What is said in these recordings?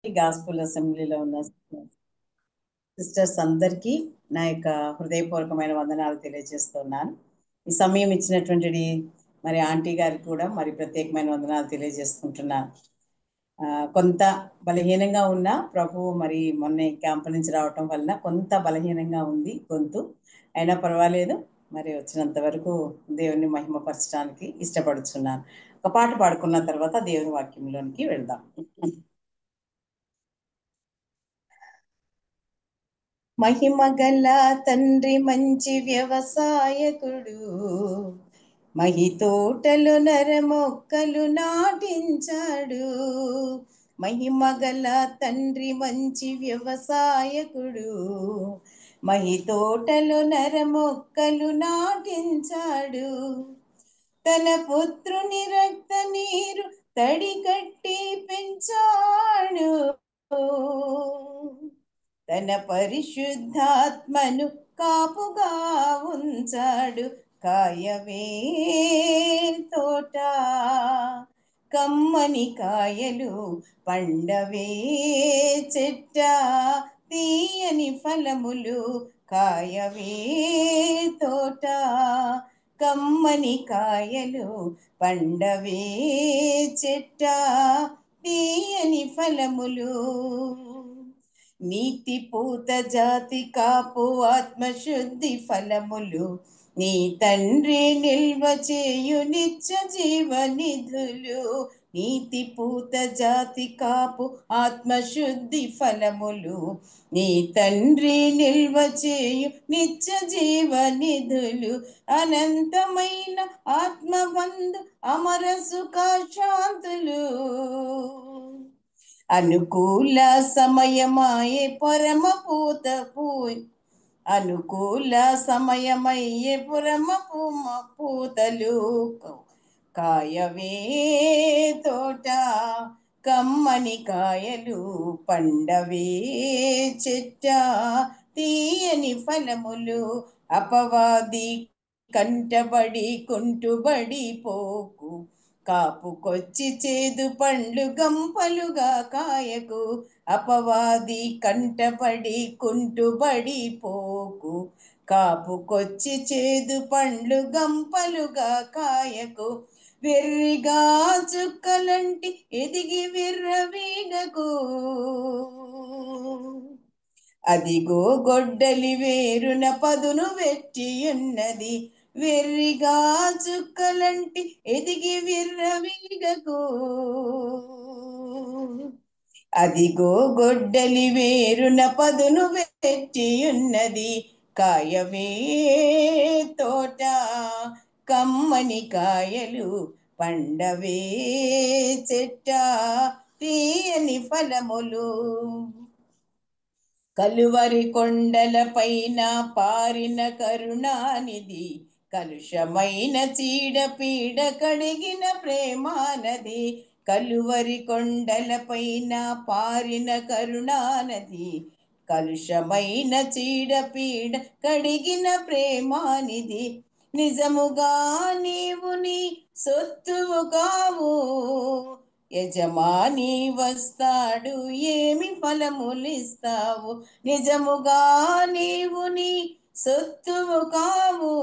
Gospel అసెంబ్లీలో ఉన్న sisters అందరికీ నా యొక్క హృదయపూర్వకమైన వందనాలు తెలియజేస్తున్నాను. ఈ సమయం ఇచ్చినటువంటి మరి ఆంటీ గారికి కూడా మరి ప్రత్యేకమైన వందనాలు తెలియజేసుకుంటున్నాను. కొంత బలహీనంగా ఉన్న ప్రభువు మరి మొన్న క్యాంపు నుంచి రావటం వలన కొంత బలహీనంగా ఉంది గొంతు, అయినా పర్వాలేదు. మరి వచ్చినంత వరకు దేవుని మహిమపరచడానికి ఇష్టపడుతున్నాను. ఒక పాట పాడుకున్న తర్వాత దేవుని వాక్యంలోనికి వెళ్దాం. మహిమగల తండ్రి మంచి వ్యవసాయకుడు, మహి తోటలు నరమొక్కలు నాటించాడు. మహిమగల తండ్రి మంచి వ్యవసాయకుడు, మహి తోటలు నరమొక్కలు నాటించాడు. తన పుత్రుని రక్త నీరు తడి కట్టి పెంచాడు. తన పరిశుద్ధాత్మను కాపుగా ఉంచాడు. కాయవే తోట, కమ్మని కాయలు పండవే చెట్ట, తీయని ఫలములు కాయవే తోట, కమ్మని కాయలు పండవే చెట్ట, తీయని ఫలములు. నీతి పూత జాతి కాపు ఆత్మశుద్ధి ఫలములు, నీ తండ్రి నిల్వ చేయు నిత్య జీవనిధులు. నీతి పూత జాతి కాపు ఆత్మశుద్ధి ఫలములు, నీ తండ్రి నిల్వ చేయు నిత్య జీవనిధులు. అనంతమైన ఆత్మబంధు అమర సుఖ శాంతులు, అనుకూల సమయమాయే పరమ పూత అనుకూల సమయమయ్యే పరమ పూతలు. కాయవే తోట, కమ్మని కాయలు పండవే చెట్ట, తీయని ఫలములు. అపవాది కంటబడి కుంటుబడి పోకు, కాపుకొచ్చి చేదు పండ్లు గంపలుగా కాయకు. అపవాది కంటబడి కుంటుబడి పోకు, కాపుకొచ్చి చేదు పండ్లు గంపలుగా కాయకు. వెర్రిగా చుక్కలంటి ఎదిగి విర్రవీగకు, అదిగో గొడ్డలి వేరున పదును వెట్టియున్నది. వెర్రిగా చుక్కలంటి ఎదిగి విర్రవీగకు, అదిగో గొడ్డలి వేరున పదును వెట్టియున్నది. కాయవే తోట, కమ్మని కాయలు పండవే చెట్ట, తీయని ఫలములు. కలువరి కొండల పైన పారిన కరుణానిధి, కలుషమైన చీడపీడ కడిగిన ప్రేమానది. కలువరి కొండల పైన పారిన కరుణానది, కలుషమైన చీడపీడ కడిగిన ప్రేమానిధి. నిజముగా నీవు నీ సొత్తువు కావు, యజమాని వస్తాడు ఏమి ఫలములిస్తావు. నిజముగా నీవు నీ సొత్తువు కావు,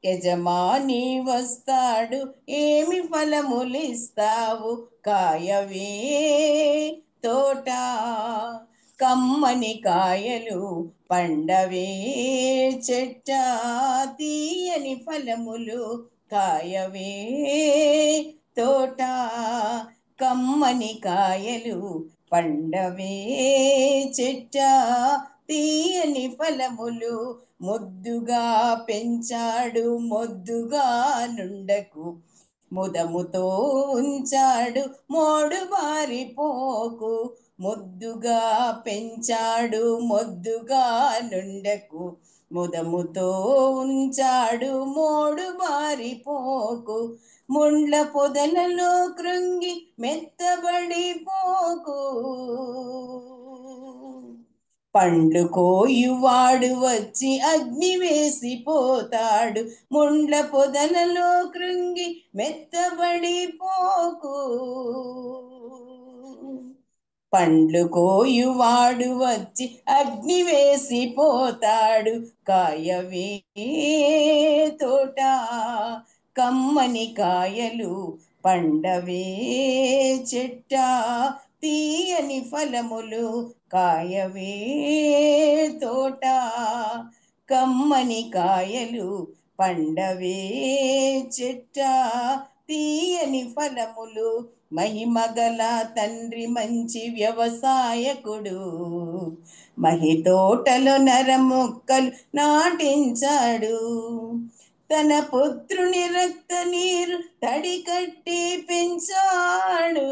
యజమాని వస్తాడు ఏమి ఫలములిస్తావు. కాయవే తోట, కమ్మని కాయలు పండవే చెట్ట, తీయని ఫలములు. కాయవే తోట, కమ్మని కాయలు పండవే చెట్ట, తీయని ఫలములు. ముద్దుగా పెంచాడు మొద్దుగా నుండకు, ముదముతో ఉంచాడు మోడు బారిపోకు. ముద్దుగా పెంచాడు మొద్దుగా నుండకు, ముదముతో ఉంచాడు మోడు బారిపోకు. ముండ్ల పొదలలో కృంగి మెత్తబడిపోకు, పండ్లు కోయువాడు వచ్చి అగ్ని వేసిపోతాడు. ముండ్ల పొదలలో కృంగి మెత్తబడిపోకు, పండ్లు కోయువాడు వచ్చి అగ్ని వేసిపోతాడు. కాయవే తోట కమ్మని కాయలు పండవే చెట్ట తీయని ఫలములు కాయవే తోట కమ్మని కాయలు పండవే చెట్ట తీయని ఫలములు. మహిమగల తండ్రి మంచి వ్యవసాయకుడు, మహి తోటలో నరమొక్కలు నాటించాడు. తన పుత్రుని రక్త నీరు తడి కట్టి పెంచాడు.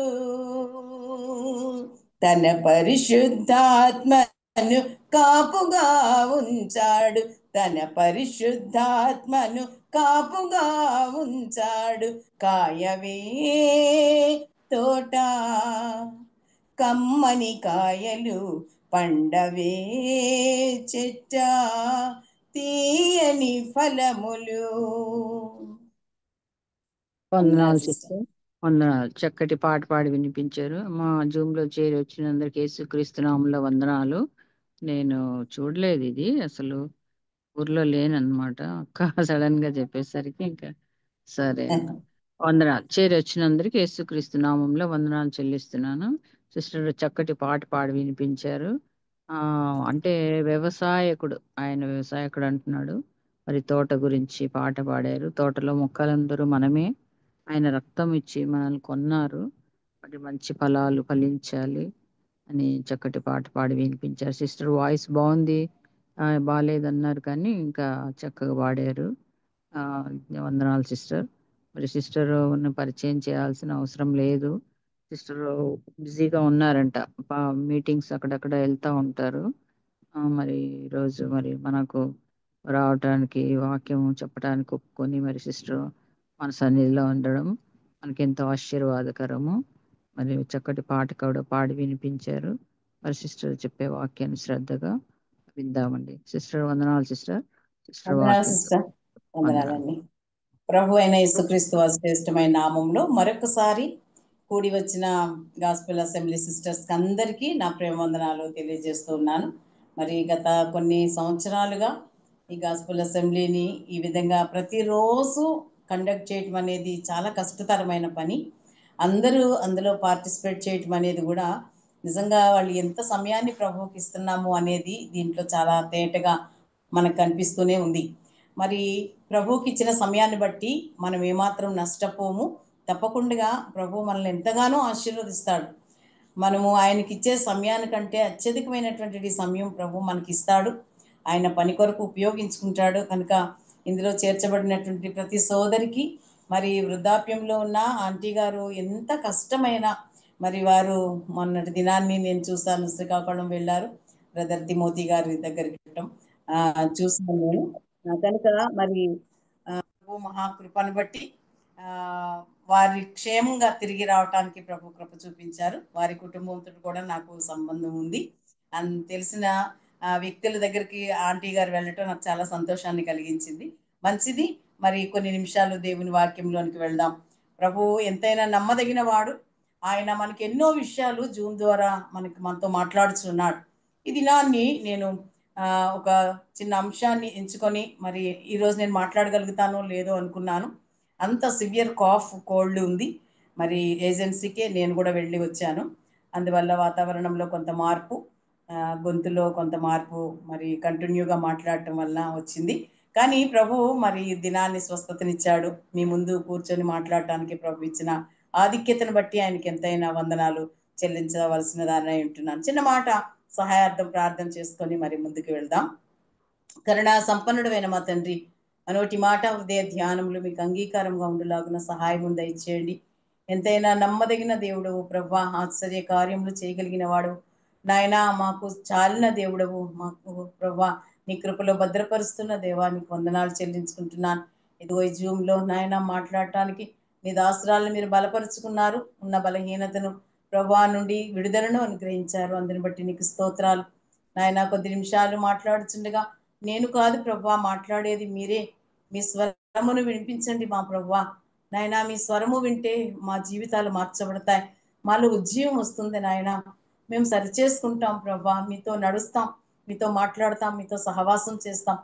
తన పరిశుద్ధాత్మను కాపుగా ఉంచాడు. తన పరిశుద్ధాత్మను కాపుగా ఉంచాడు. కాయవే తోట కమ్మని కాయలు పండవే చెట్ట తీయని ఫలములు. వందనాలు సిస్టర్, వందనాలు. చక్కటి పాట పాడి వినిపించారు. మా జూమ్ లో చేరి వచ్చినందరికి యేసుక్రీస్తు నామములో వందనాలు. నేను చూడలేదు ఇది, అసలు ఊర్లో లేనన్నమాట. అక్క సడన్ గా చెప్పేసరికి ఇంకా సరే అన్న. వందనాలు. చేరి వచ్చినందరికి యేసుక్రీస్తు నామంలో వందనాలు చెల్లిస్తున్నాను. సిస్టర్ చక్కటి పాట పాడి వినిపించారు. అంటే వ్యవసాయకుడు, ఆయన వ్యవసాయకుడు అంటున్నాడు. మరి తోట గురించి పాట పాడారు. తోటలో మొక్కలందరూ మనమే, ఆయన రక్తం ఇచ్చి మనల్ని కొన్నారు. మరి మంచి ఫలాలు ఫలించాలి అని చక్కటి పాట పాడి వినిపించారు. సిస్టర్ వాయిస్ బాగుంది, బాగాలేదన్నారు కానీ ఇంకా చక్కగా పాడారు. వందనాలు సిస్టర్. మరి సిస్టర్ పరిచయం చేయాల్సిన అవసరం లేదు. సిస్టర్ బిజీగా ఉన్నారంట, మీటింగ్స్ అక్కడక్కడ వెళ్తా ఉంటారు. మరి ఈరోజు మరి మనకు రావటానికి, వాక్యం చెప్పడానికి ఒప్పుకొని మరి సిస్టర్ మన సన్నిధిలో ఉండడం మనకి ఎంతో ఆశీర్వాదకరము. మరి చక్కటి పాట కూడా పాడి వినిపించారు. మరి సిస్టర్ చెప్పే వాక్యాన్ని శ్రద్ధగా విందామండి. సిస్టర్ వందనాలు సిస్టర్. సిస్టర్ వందనాలు వాక్యం సిస్టర్. వందనాలు. వందనాలండి. ప్రభు అయిన యేసుక్రీస్తు వారి శ్రేష్టమైన నామంలో మరొకసారి కూడి వచ్చిన గాస్పెల్ అసెంబ్లీ సిస్టర్స్ అందరికీ నా ప్రేమ వందనాలు తెలియజేస్తున్నాను. మరి గత కొన్ని సంవత్సరాలుగా ఈ గాస్పెల్ అసెంబ్లీని ఈ విధంగా ప్రతిరోజు కండక్ట్ చేయటం అనేది చాలా కష్టతరమైన పని. అందరూ అందులో పార్టిసిపేట్ చేయటం అనేది కూడా నిజంగా వాళ్ళు ఎంత సమయాన్ని ప్రభువుకి ఇస్తున్నాము అనేది దీంట్లో చాలా తేటగా మనకు కనిపిస్తూనే ఉంది. మరి ప్రభువుకి ఇచ్చిన సమయాన్ని బట్టి మనం ఏమాత్రం నష్టపోము. తప్పకుండా ప్రభు మనల్ని ఎంతగానో ఆశీర్వదిస్తాడు. మనము ఆయనకి ఇచ్చే సమయానికంటే అత్యధికమైనటువంటి సమయం ప్రభు మనకి ఇస్తాడు. ఆయన పని కొరకు ఉపయోగించుకుంటాడు. కనుక ఇందులో చేర్చబడినటువంటి ప్రతి సోదరికి, మరి వృద్ధాప్యంలో ఉన్న ఆంటీ గారు ఎంత కష్టమైన, మరి వారు మొన్నటి దినాన్ని నేను చూస్తాను, శ్రీకాకుళం వెళ్ళారు, బ్రదర్ తిమోతి గారి దగ్గరికి చూసాను నేను. కనుక మరి ప్రభు మహాకృపను బట్టి వారి క్షేమంగా తిరిగి రావటానికి ప్రభు కృప చూపించారు. వారి కుటుంబంతో కూడా నాకు సంబంధం ఉంది. తెలిసిన వ్యక్తుల దగ్గరికి ఆంటీ గారు వెళ్ళటం నాకు చాలా సంతోషాన్ని కలిగించింది. మంచిది. మరి కొన్ని నిమిషాలు దేవుని వాక్యంలోనికి వెళ్దాం. ప్రభు ఎంతైనా నమ్మదగిన వాడు. ఆయన మనకి ఎన్నో విషయాలు జూమ్ ద్వారా మనతో మాట్లాడుతున్నాడు. ఈ దినాన్ని నేను ఒక చిన్న అంశాన్ని ఎంచుకొని మరి ఈరోజు నేను మాట్లాడగలుగుతానో లేదో అనుకున్నాను. అంత సివియర్ కాఫ్, కోల్డ్ ఉంది. మరి ఏజెన్సీకే నేను కూడా వెళ్ళి వచ్చాను. అందువల్ల వాతావరణంలో కొంత మార్పు, గొంతులో కొంత మార్పు, మరి కంటిన్యూగా మాట్లాడటం వల్ల వచ్చింది. కానీ ప్రభు మరి దినాన్ని స్వస్థతనిచ్చాడు. మీ ముందు కూర్చొని మాట్లాడటానికి ప్రభు ఇచ్చిన ఆధిక్యతను బట్టి ఆయనకి ఎంతైనా వందనాలు చెల్లించవలసిన దాన్ని ఉంటున్నాను. చిన్న మాట సహాయార్థం ప్రార్థన చేసుకొని మరి ముందుకు వెళ్దాం. కరుణా సంపన్నుడైన మా తండ్రి, మనోటి మాట హృదయ ధ్యానములు మీకు అంగీకారంగా ఉండులాగున సహాయం దయచేయండి. ఎంతైనా నమ్మదగిన దేవుడవు ప్రభా, ఆశ్చర్య కార్యములు చేయగలిగిన వాడు నాయన, మాకు చాలిన దేవుడవు, మాకు ప్రభా నీ కృపలో భద్రపరుస్తున్న దేవానికి వందనాలు చెల్లించుకుంటున్నాను. ఇదిగో ఈ జూమ్లో నాయన మాట్లాడటానికి నీ దాసురాలను మీరు బలపరుచుకున్నారు. ఉన్న బలహీనతను ప్రభా నుండి విడుదలను అనుగ్రహించారు. అందుని బట్టి నీకు స్తోత్రాలు నాయన. కొద్ది నిమిషాలు మాట్లాడుచుండగా నేను కాదు ప్రభా మాట్లాడేది, మీరే. మీ స్వరమును వినిపించండి మా ప్రభా నాయన. మీ స్వరము వింటే మా జీవితాలు మార్చబడతాయి, మాలో ఉజ్జీవం వస్తుంది నాయన. మేము సరిచేసుకుంటాం ప్రభా, మీతో నడుస్తాం, మీతో మాట్లాడతాం, మీతో సహవాసం చేస్తాం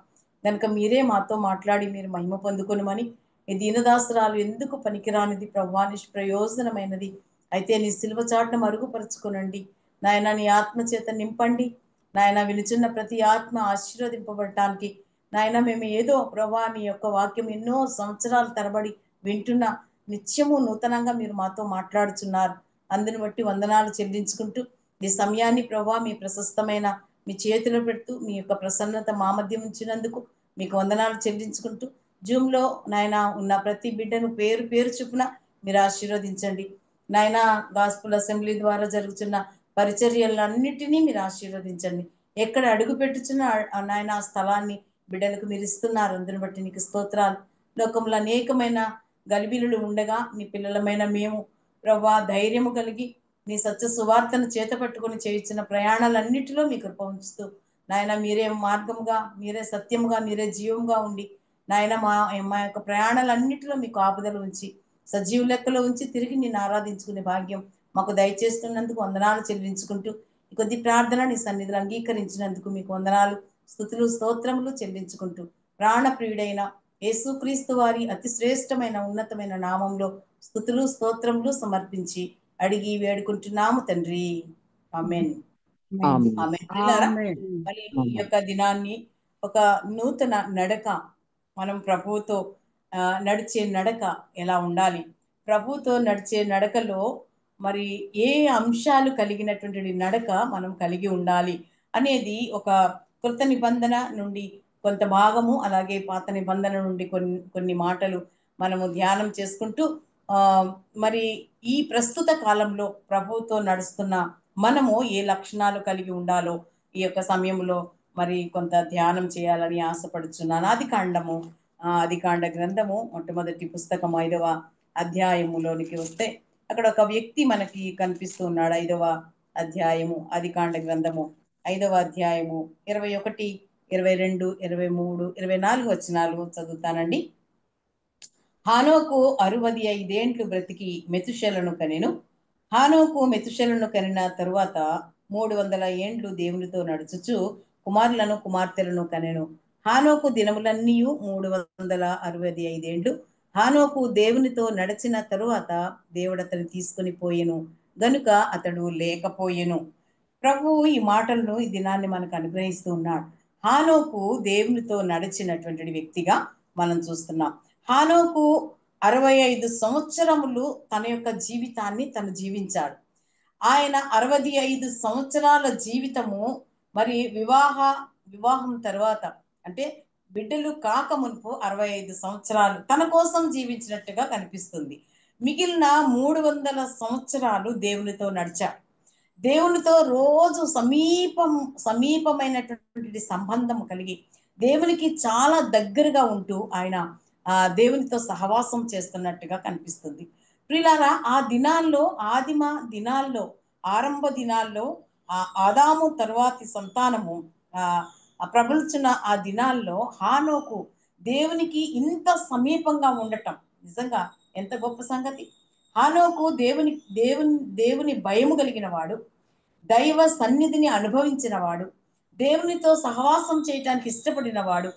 కనుక మీరే మాతో మాట్లాడి మీరు మహిమ పొందుకొనుమని. ఈ దీనదాసురాలు ఎందుకు పనికిరానిది ప్రభా, నిష్ప్రయోజనమైనది అయితే నీ సిలువ చాటును మరుగుపరుచుకునండి నాయన, నీ ఆత్మ చేత నింపండి నాయన. వినుచున్న ప్రతి ఆత్మ ఆశీర్వదింపబడటానికి నాయన, మేము ఏదో ప్రభా నీ యొక్క వాక్యం ఎన్నో సంవత్సరాల తరబడి వింటున్నా, నిత్యము నూతనంగా మీరు మాతో మాట్లాడుచున్నారు. అందుని బట్టి వందనాలు చెల్లించుకుంటూ ఈ సమయాన్ని ప్రభా మీ ప్రశస్తమైన మీ చేతిలో పెడుతూ మీ యొక్క ప్రసన్నత మా మధ్య ఉంచినందుకు మీకు వందనాలు చెల్లించుకుంటూ, జూమ్లో నాయన ఉన్న ప్రతి బిడ్డను పేరు పేరు చొప్పున మీరు ఆశీర్వదించండి నాయన. గాస్పుల్ అసెంబ్లీ ద్వారా జరుగుతున్న పరిచర్యలన్నిటినీ మీరు ఆశీర్వదించండి. ఎక్కడ అడుగు పెట్టుచున్న నాయన ఆ స్థలాన్ని బిడ్డలకు మీరు ఇస్తున్నారు, అందుని బట్టి నీకు స్తోత్రాలు. లోకంలో అనేకమైన గలిబిలులు ఉండగా నీ పిల్లలమైన మేము ప్రభా ధైర్యము కలిగి నీ సత్య సువార్తను చేత పట్టుకుని చేయించిన ప్రయాణాలన్నిటిలో మీ కృప ఉంచుతూ నాయన, మీరే మార్గముగా, మీరే సత్యముగా, మీరే జీవముగా ఉండి నాయన మా యొక్క ప్రయాణాలన్నిటిలో మీకు ఆపుదలు ఉంచి సజీవ లెక్కలో ఉంచి తిరిగి నిన్ను ఆరాధించుకునే భాగ్యం మాకు దయచేస్తున్నందుకు వందనాలు చెల్లించుకుంటూ ఈ కొద్ది ప్రార్థన నీ సన్నిధిలో అంగీకరించినందుకు మీకు వందనాలు, స్తుతులు, స్తోత్రములు చెల్లించుకుంటూ ప్రాణప్రియుడైన యేసుక్రీస్తు వారి అతి శ్రేష్టమైన ఉన్నతమైన నామంలో స్తుతులు స్తోత్రములు సమర్పించి అడిగి వేడుకుంటున్నాము తండ్రి. ఆమేన్. ఆమేన్. ఆమేన్. ప్రియులారా, ఆమేన్. మరి ఈ ఆమేన్. యొక్క దినాన్ని ఒక నూతన నడక, మనం ప్రభువుతో నడిచే నడక ఎలా ఉండాలి, ప్రభువుతో నడిచే నడకలో మరి ఏ అంశాలు కలిగినటువంటి నడక మనం కలిగి ఉండాలి అనేది ఒక కృత నిబంధన నుండి కొంత భాగము, అలాగే పాత నిబంధన నుండి కొన్ని మాటలు మనము ధ్యానం చేసుకుంటూ ఆ మరి ఈ ప్రస్తుత కాలంలో ప్రభువుతో నడుస్తున్న మనము ఏ లక్షణాలు కలిగి ఉండాలో ఈ యొక్క సమయంలో మరి కొంత ధ్యానం చేయాలని ఆశపడుచున్నాను. ఆదికాండ గ్రంథము మొట్టమొదటి పుస్తకం 5వ అధ్యాయములోనికి వస్తే అక్కడ ఒక వ్యక్తి మనకి కనిపిస్తూ ఉన్నాడు. 5వ అధ్యాయము ఆదికాండ గ్రంథము 5వ అధ్యాయము 21, 22, 23, 24 వచనాలు చదువుతానండి. హానోకు 65 ఏండ్లు బ్రతికి మెతుషెలను కనెను. హానోకు మెతుషెలను కనిన తరువాత 300 ఏండ్లు దేవునితో నడుచుచు కుమారులను కుమార్తెలను కనెను. హానోకు దినములన్నీ 365 ఏండ్లు. హానోకు దేవునితో నడిచిన తరువాత దేవుడు అతన్ని తీసుకుని పోయెను గనుక అతడు లేకపోయెను. ప్రభువు ఈ మాటలను ఈ దినాన్ని మనకు అనుగ్రహిస్తూ ఉన్నాడు. హానోకు దేవునితో నడిచినటువంటి వ్యక్తిగా మనం చూస్తున్నాం. హానోకు 65 సంవత్సరములు తన యొక్క జీవితాన్ని తను జీవించాడు. ఆయన 65 సంవత్సరాల జీవితము మరి వివాహం తర్వాత అంటే బిడ్డలు కాక మునుపు 65 సంవత్సరాలు తన కోసం జీవించినట్టుగా కనిపిస్తుంది. మిగిలిన 300 సంవత్సరాలు దేవునితో నడిచాడు. దేవునితో రోజు సమీపమైనటువంటి సంబంధం కలిగి దేవునికి చాలా దగ్గరగా ఉంటూ ఆయన దేవునితో సహవాసం చేస్తున్నట్టుగా కనిపిస్తుంది. ప్రియులారా, ఆ దినాల్లో ఆరంభ దినాల్లో ఆదాము తరువాతి సంతానము ప్రబలుచున్న ఆ దినాల్లో హానోకు దేవునికి ఇంత సమీపంగా ఉండటం నిజంగా ఎంత గొప్ప సంగతి. హానోకు దేవుని భయము కలిగిన వాడు, దైవ సన్నిధిని అనుభవించిన వాడు, దేవునితో సహవాసం చేయటానికి ఇష్టపడిన వాడు,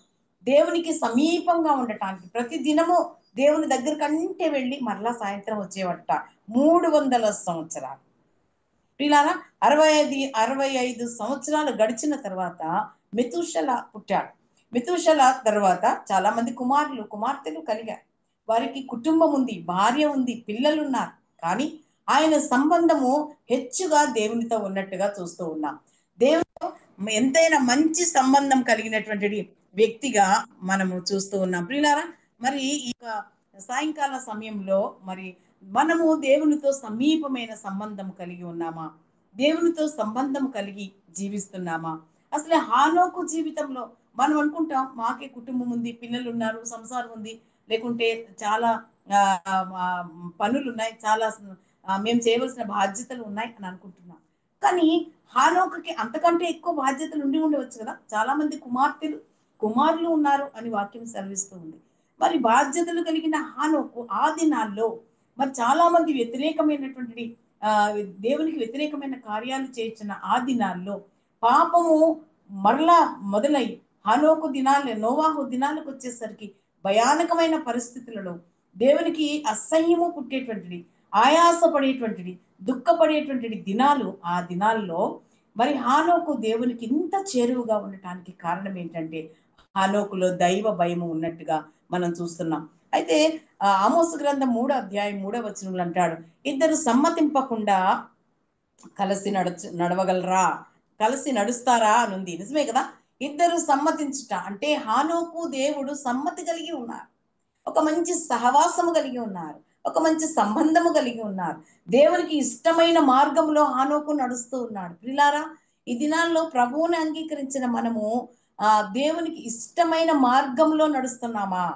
దేవునికి సమీపంగా ఉండటానికి ప్రతి దినము దేవుని దగ్గర కంటే వెళ్ళి మరలా సాయంత్రం వచ్చేవట 300 సంవత్సరాలు. ప్రియులారా, 65 సంవత్సరాలు గడిచిన తర్వాత మెతూషల పుట్టాడు. మెతూషల తర్వాత చాలా మంది కుమార్తెలు కలిగారు. వారికి కుటుంబం ఉంది, భార్య ఉంది, పిల్లలు ఉన్నారు. కానీ ఆయన సంబంధము హెచ్చుగా దేవునితో ఉన్నట్టుగా చూస్తూ ఉన్నాం. దేవునితో ఎంతైనా మంచి సంబంధం కలిగినటువంటి వ్యక్తిగా మనము చూస్తూ ఉన్నాం. ప్రియులారా, మరి ఈ సాయంకాల సమయంలో మరి మనము దేవునితో సమీపమైన సంబంధం కలిగి ఉన్నామా? దేవునితో సంబంధం కలిగి జీవిస్తున్నామా? అసలు హానోకు జీవితంలో మనం అనుకుంటాం మాకే కుటుంబం ఉంది, పిల్లలు ఉన్నారు, సంసారం ఉంది, లేకుంటే చాలా పనులు ఉన్నాయి, చాలా మేము చేయవలసిన బాధ్యతలు ఉన్నాయి అని అనుకుంటున్నాం. కానీ హానోకుకి అంతకంటే ఎక్కువ బాధ్యతలు ఉండవచ్చు కదా. చాలా మంది కుమారులు ఉన్నారు అని వాక్యం సెలవిస్తూ ఉంది. మరి బాధ్యతలు కలిగిన హానోకు ఆ దినాల్లో మరి చాలా మంది వ్యతిరేకమైనటువంటి ఆ దేవునికి వ్యతిరేకమైన కార్యాలు చేయించిన ఆ దినాల్లో పాపము మరలా మొదలై హనోకు దినాలు నోవాహు దినాలకు వచ్చేసరికి భయానకమైన పరిస్థితులలో దేవునికి అసహ్యము పుట్టేటువంటిది, ఆయాసపడేటువంటిది, దుఃఖపడేటువంటిది దినాలు. ఆ దినాల్లో మరి హానోకు దేవునికి ఇంత చేరువుగా ఉండటానికి కారణం ఏంటంటే హానోకులో దైవ భయము ఉన్నట్టుగా మనం చూస్తున్నాం. అయితే ఆమోసు గ్రంథం 3వ అధ్యాయం 3వ వచనంలో అంటాడు, ఇద్దరు సమ్మతింపకుండా కలిసి నడవగలరా, కలిసి నడుస్తారా అని ఉంది. నిజమే కదా. ఇద్దరు సమ్మతించుట అంటే హానోకు దేవుడు సమ్మతి కలిగి ఉన్నారు, ఒక మంచి సహవాసము కలిగి ఉన్నారు, ఒక మంచి సంబంధము కలిగి ఉన్నారు. దేవునికి ఇష్టమైన మార్గంలో హానోకు నడుస్తూ ఉన్నాడు. ప్రిలారా, ఈ దినాల్లో ప్రభువుని అంగీకరించిన మనము దేవునికి ఇష్టమైన మార్గంలో నడుస్తున్నామా?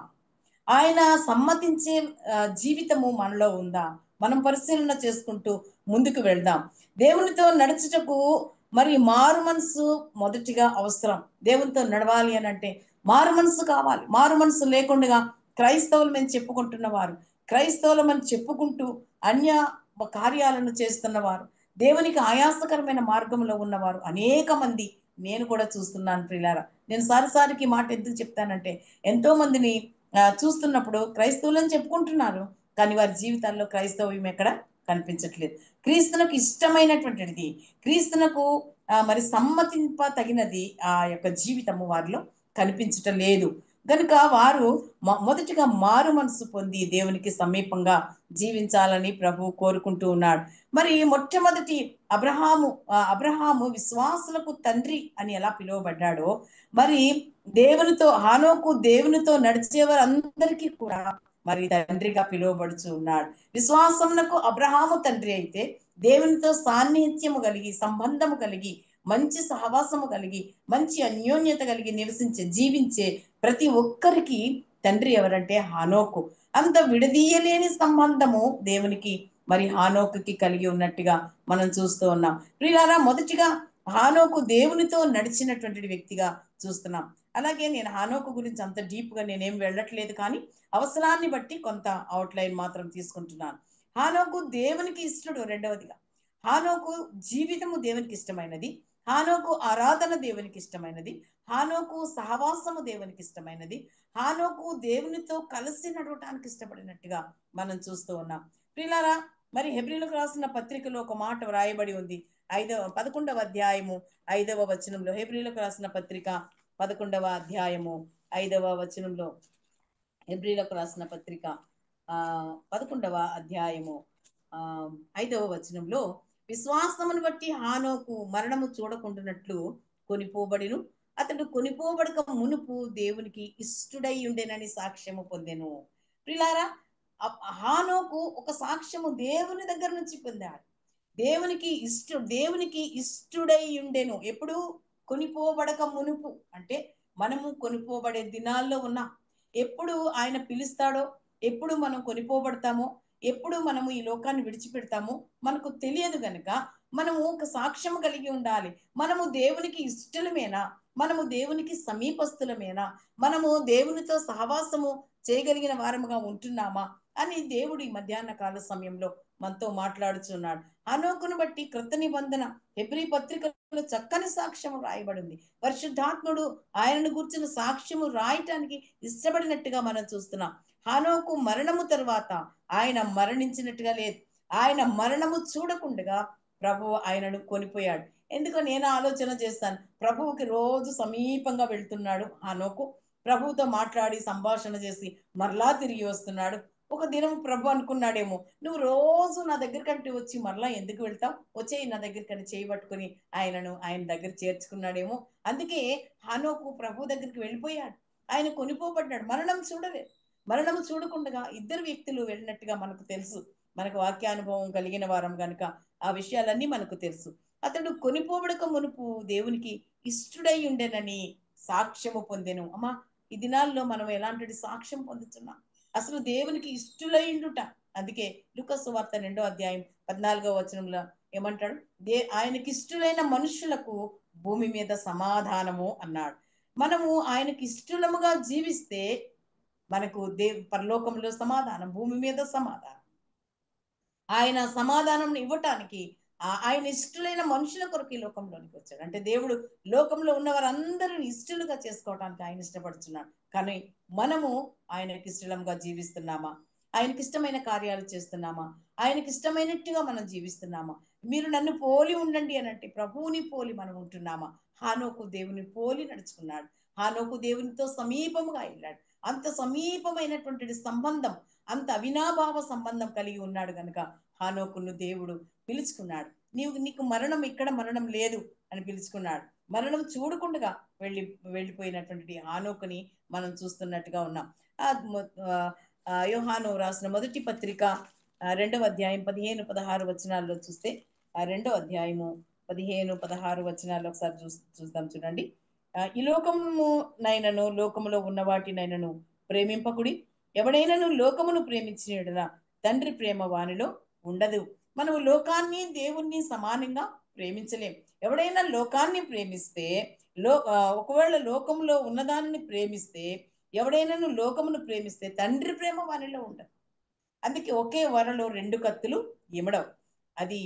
ఆయన సమ్మతించే జీవితము మనలో ఉందా? మనం పరిశీలన చేసుకుంటూ ముందుకు వెళ్దాం. దేవునితో నడుచుటకు మరి మారు మనసు మొదటిగా అవసరం. దేవునితో నడవాలి అని అంటే మారు మనసు కావాలి. మారు మనసు లేకుండా క్రైస్తవులు మేము చెప్పుకుంటున్న వారు, క్రైస్తవులమని చెప్పుకుంటూ అన్య కార్యాలను చేస్తున్నవారు, దేవునికి ఆయాసకరమైన మార్గంలో ఉన్నవారు అనేక మంది నేను కూడా చూస్తున్నాను. ప్రియులారా, నేను సారిసారికి మాట ఎందుకు చెప్తానంటే, ఎంతో మందిని చూస్తున్నప్పుడు క్రైస్తవులని చెప్పుకుంటున్నారు, కానీ వారి జీవితాల్లో క్రైస్తవ్యం ఎక్కడ కనిపించట్లేదు. క్రీస్తునకు ఇష్టమైనటువంటిది, క్రీస్తునకు మరి సమ్మతింప తగినది ఆ యొక్క జీవితము వారిలో కనిపించటం లేదు. కనుక వారు మొదటిగా మారు మనసు పొంది దేవునికి సమీపంగా జీవించాలని ప్రభు కోరుకుంటూ ఉన్నాడు. మరి మొట్టమొదటి అబ్రహాము విశ్వాసులకు తండ్రి అని ఎలా పిలువబడ్డాడో, మరి దేవునితో హానోకు దేవునితో నడిచేవారందరికీ కూడా మరి తండ్రిగా పిలువబడుచు ఉన్నాడు. విశ్వాసమునకు అబ్రహాము తండ్రి అయితే, దేవునితో సాన్నిహిత్యము కలిగి, సంబంధము కలిగి, మంచి సహవాసము కలిగి, మంచి అన్యోన్యత కలిగి జీవించే ప్రతి ఒక్కరికి తండ్రి ఎవరంటే హానోకు. అంత విడదీయలేని సంబంధము దేవునికి మరి హానోకుకి కలిగి ఉన్నట్టుగా మనం చూస్తూ ఉన్నాం. ప్రియులారా, మొదటిగా హానోకు దేవునితో నడిచినటువంటి వ్యక్తిగా చూస్తున్నాం. అలాగే నేను హానోకు గురించి అంత డీప్ గా నేనేం వెళ్ళట్లేదు, కానీ అవసరాన్ని బట్టి కొంత అవుట్లైన్ మాత్రం తీసుకుంటున్నాను. హానోకు దేవునికి ఇష్టడు. రెండవదిగా హానోకు జీవితము దేవునికి ఇష్టమైనది, హానోకు ఆరాధన దేవునికి ఇష్టమైనది, హానోకు సహవాసము దేవునికి ఇష్టమైనది, హానోకు దేవునితో కలిసి నడవటానికి ఇష్టపడినట్టుగా మనం చూస్తూ ఉన్నాం. ప్రియులారా, మరి హెబ్రీలకు రాసిన పత్రికలో ఒక మాట వ్రాయబడి ఉంది. 11వ అధ్యాయము 5వ వచనంలో, హెబ్రీలకు రాసిన పత్రిక 11వ అధ్యాయము 5వ వచనంలో, హెబ్రీలకు రాసిన పత్రిక 11వ అధ్యాయము 5వ వచనంలో, విశ్వాసమును బట్టి హానోకు మరణము చూడకుండానట్లు కొనిపోబడిను, అతడు కొనిపోబడక మునుపు దేవునికి ఇష్టుడై ఉండేనని సాక్ష్యము పొందెను. ప్రియులారా, హానోకు ఒక సాక్ష్యము దేవుని దగ్గర నుంచి పొందాడు. దేవునికి ఇష్టుడై ఉండెను. ఎప్పుడు? కొనిపోబడక మునుపు. అంటే మనము కొనిపోబడే దినాల్లో ఉన్నాం. ఎప్పుడు ఆయన పిలుస్తాడో, ఎప్పుడు మనం కొనిపోబడతామో, ఎప్పుడు మనము ఈ లోకాన్ని విడిచిపెడతామో మనకు తెలియదు. గనుక మనము ఒక సాక్ష్యం కలిగి ఉండాలి. మనము దేవునికి ఇష్టలమేనా? మనము దేవునికి సమీపస్తులమేనా? మనము దేవునితో సహవాసము చేయగలిగిన వారముగా ఉంటున్నామా అని దేవుడు ఈ మధ్యాహ్న కాల సమయంలో మనతో మాట్లాడుచున్నాడు. హనోకును బట్టి క్రొత్త నిబంధన హెబ్రీ పత్రికలో చక్కని సాక్ష్యము రాయబడింది. పరిశుద్ధాత్ముడు ఆయనను గుర్చిన సాక్ష్యము రాయటానికి ఇష్టపడినట్టుగా మనం చూస్తున్నాం. హనోకు మరణము తరువాత ఆయన మరణించినట్టుగా లేదు. ఆయన మరణము చూడకుండగా ప్రభువు ఆయనను కొనిపోయాడు. ఎందుకో నేను ఆలోచన చేస్తాను, ప్రభువుకి రోజు సమీపంగా వెళ్తున్నాడు హనోకు, ప్రభువుతో మాట్లాడి సంభాషణ చేసి మరలా తిరిగి వస్తున్నాడు. ఒక దినం ప్రభు అనుకున్నాడేమో, నువ్వు రోజు నా దగ్గరికంటే వచ్చి మరలా ఎందుకు వెళ్తావు, వచ్చేయి నా దగ్గరికని చేయబట్టుకుని ఆయన దగ్గర చేర్చుకున్నాడేమో. అందుకే హనోకు ప్రభు దగ్గరికి వెళ్ళిపోయాడు. ఆయన కొనిపోబడ్డాడు. మరణం చూడకుండా ఇద్దరు వ్యక్తులు వెళ్ళినట్టుగా మనకు తెలుసు. మనకు వాక్యానుభవం కలిగిన వారం కనుక ఆ విషయాలన్నీ మనకు తెలుసు. అతడు కొనిపోబడక మునుపు దేవునికి ఇష్టుడై ఉండెనని సాక్ష్యము పొందెను. అమ్మా, ఈ దినాల్లో మనం ఎలాంటి సాక్ష్యం పొందుతున్నాం? అసలు దేవునికి ఇష్టులై ఉండుట. అందుకే లూకా సువార్త 2వ అధ్యాయం 14వ వచనంలో ఏమంటాడు? ఆయనకి ఇష్టులైన మనుషులకు భూమి మీద సమాధానము అన్నాడు. మనము ఆయనకి ఇష్టలముగా జీవిస్తే మనకు పరలోకంలో సమాధానం, భూమి మీద సమాధానం. ఆయన సమాధానం ఇవ్వటానికి ఆయన ఇష్టలైన మనుషుల కొరకు ఈ లోకంలోనికి వచ్చాడు. అంటే దేవుడు లోకంలో ఉన్న వారందరూ ఇష్టలుగా చేసుకోవటానికి ఆయన ఇష్టపడుతున్నాడు. కానీ మనము ఆయనకి ఇష్టంగా జీవిస్తున్నామా? ఆయనకి ఇష్టమైన కార్యాలు చేస్తున్నామా? ఆయనకి ఇష్టమైనట్టుగా మనం జీవిస్తున్నామా? మీరు నన్ను పోలి ఉండండి అని అంటే ప్రభువుని పోలి మనం ఉంటున్నామా? హానోకు దేవుని పోలి నడుచుకున్నాడు. హానోకు దేవునితో సమీపముగా వెళ్ళాడు. అంత సమీపమైనటువంటి సంబంధం, అంత అవినాభావ సంబంధం కలిగి ఉన్నాడు గనుక హానోకును దేవుడు పిలుచుకున్నాడు. నీకు మరణం ఇక్కడ మరణం లేదు అని పిలుచుకున్నాడు. మరణం చూడకుండా వెళ్ళిపోయినటువంటి హానోకుని మనం చూస్తున్నట్టుగా ఉన్నాం. యోహాను రాసిన మొదటి పత్రిక 2వ అధ్యాయం 15-16 వచనాల్లో చూస్తే, 2వ అధ్యాయము 15-16 వచనాల్లో ఒకసారి చూద్దాం. చూడండి. ఈ లోకము నైనను లోకములో ఉన్న వాటినైనను ప్రేమింపకుడి. ఎవడైనాను లోకమును ప్రేమించిన యెడల తండ్రి ప్రేమ వానిలో ఉండదు. మనము లోకాన్ని దేవుణ్ణి సమానంగా ప్రేమించలేం. ఎవడైనా లోకాన్ని ప్రేమిస్తే ఒకవేళ లోకంలో ఉన్నదానిని ప్రేమిస్తే, ఎవడైనాను లోకమును ప్రేమిస్తే తండ్రి ప్రేమ వానిలో ఉండదు. అందుకే ఒకే వరలో 2 కత్తులు ఇమడవు. అది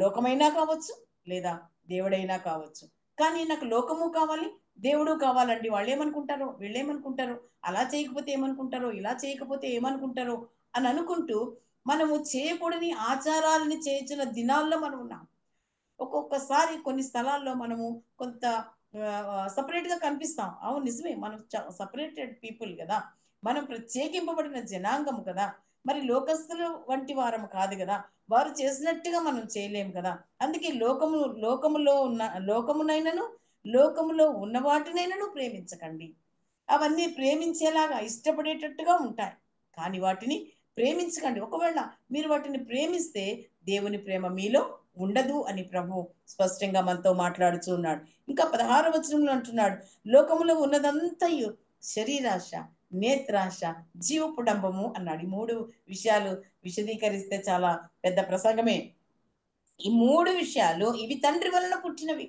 లోకమైనా కావచ్చు, లేదా దేవుడైనా కావచ్చు. కానీ నాకు లోకము కావాలి, దేవుడు కావాలండి. వాళ్ళు ఏమనుకుంటారో, వీళ్ళేమనుకుంటారో, అలా చేయకపోతే ఏమనుకుంటారో, ఇలా చేయకపోతే ఏమనుకుంటారో అని అనుకుంటూ మనము చేయకూడని ఆచారాలని చేయించిన దినాల్లో మనం ఉన్నాం. ఒక్కొక్కసారి కొన్ని స్థలాల్లో మనము కొంత సపరేట్ గా కనిపిస్తాం. అవును, నిజమే, మనం సపరేటెడ్ పీపుల్ కదా, మనం ప్రత్యేకింపబడిన జనాంగం కదా, మరి లోకస్తులు వంటి వారం కాదు కదా, వారు చేసినట్టుగా మనం చేయలేము కదా. అందుకే లోకమునైనను లోకములో ఉన్న వాటినైనను ప్రేమించకండి. అవన్నీ ప్రేమించేలాగా ఇష్టపడేటట్టుగా ఉంటాయి, కానీ వాటిని ప్రేమించకండి. ఒకవేళ మీరు వాటిని ప్రేమిస్తే దేవుని ప్రేమ మీలో ఉండదు అని ప్రభు స్పష్టంగా మనతో మాట్లాడుతూ ఉన్నాడు. ఇంకా 16వ వచనంలో అంటున్నాడు, లోకములో ఉన్నదంతయు శరీరాశ, నేత్రాశ, జీవపుడంబము అన్నాడు. ఈ 3 విషయాలు విశదీకరిస్తే చాలా పెద్ద ప్రసంగమే. ఈ 3 విషయాలు ఇవి తండ్రి వలన పుట్టినవి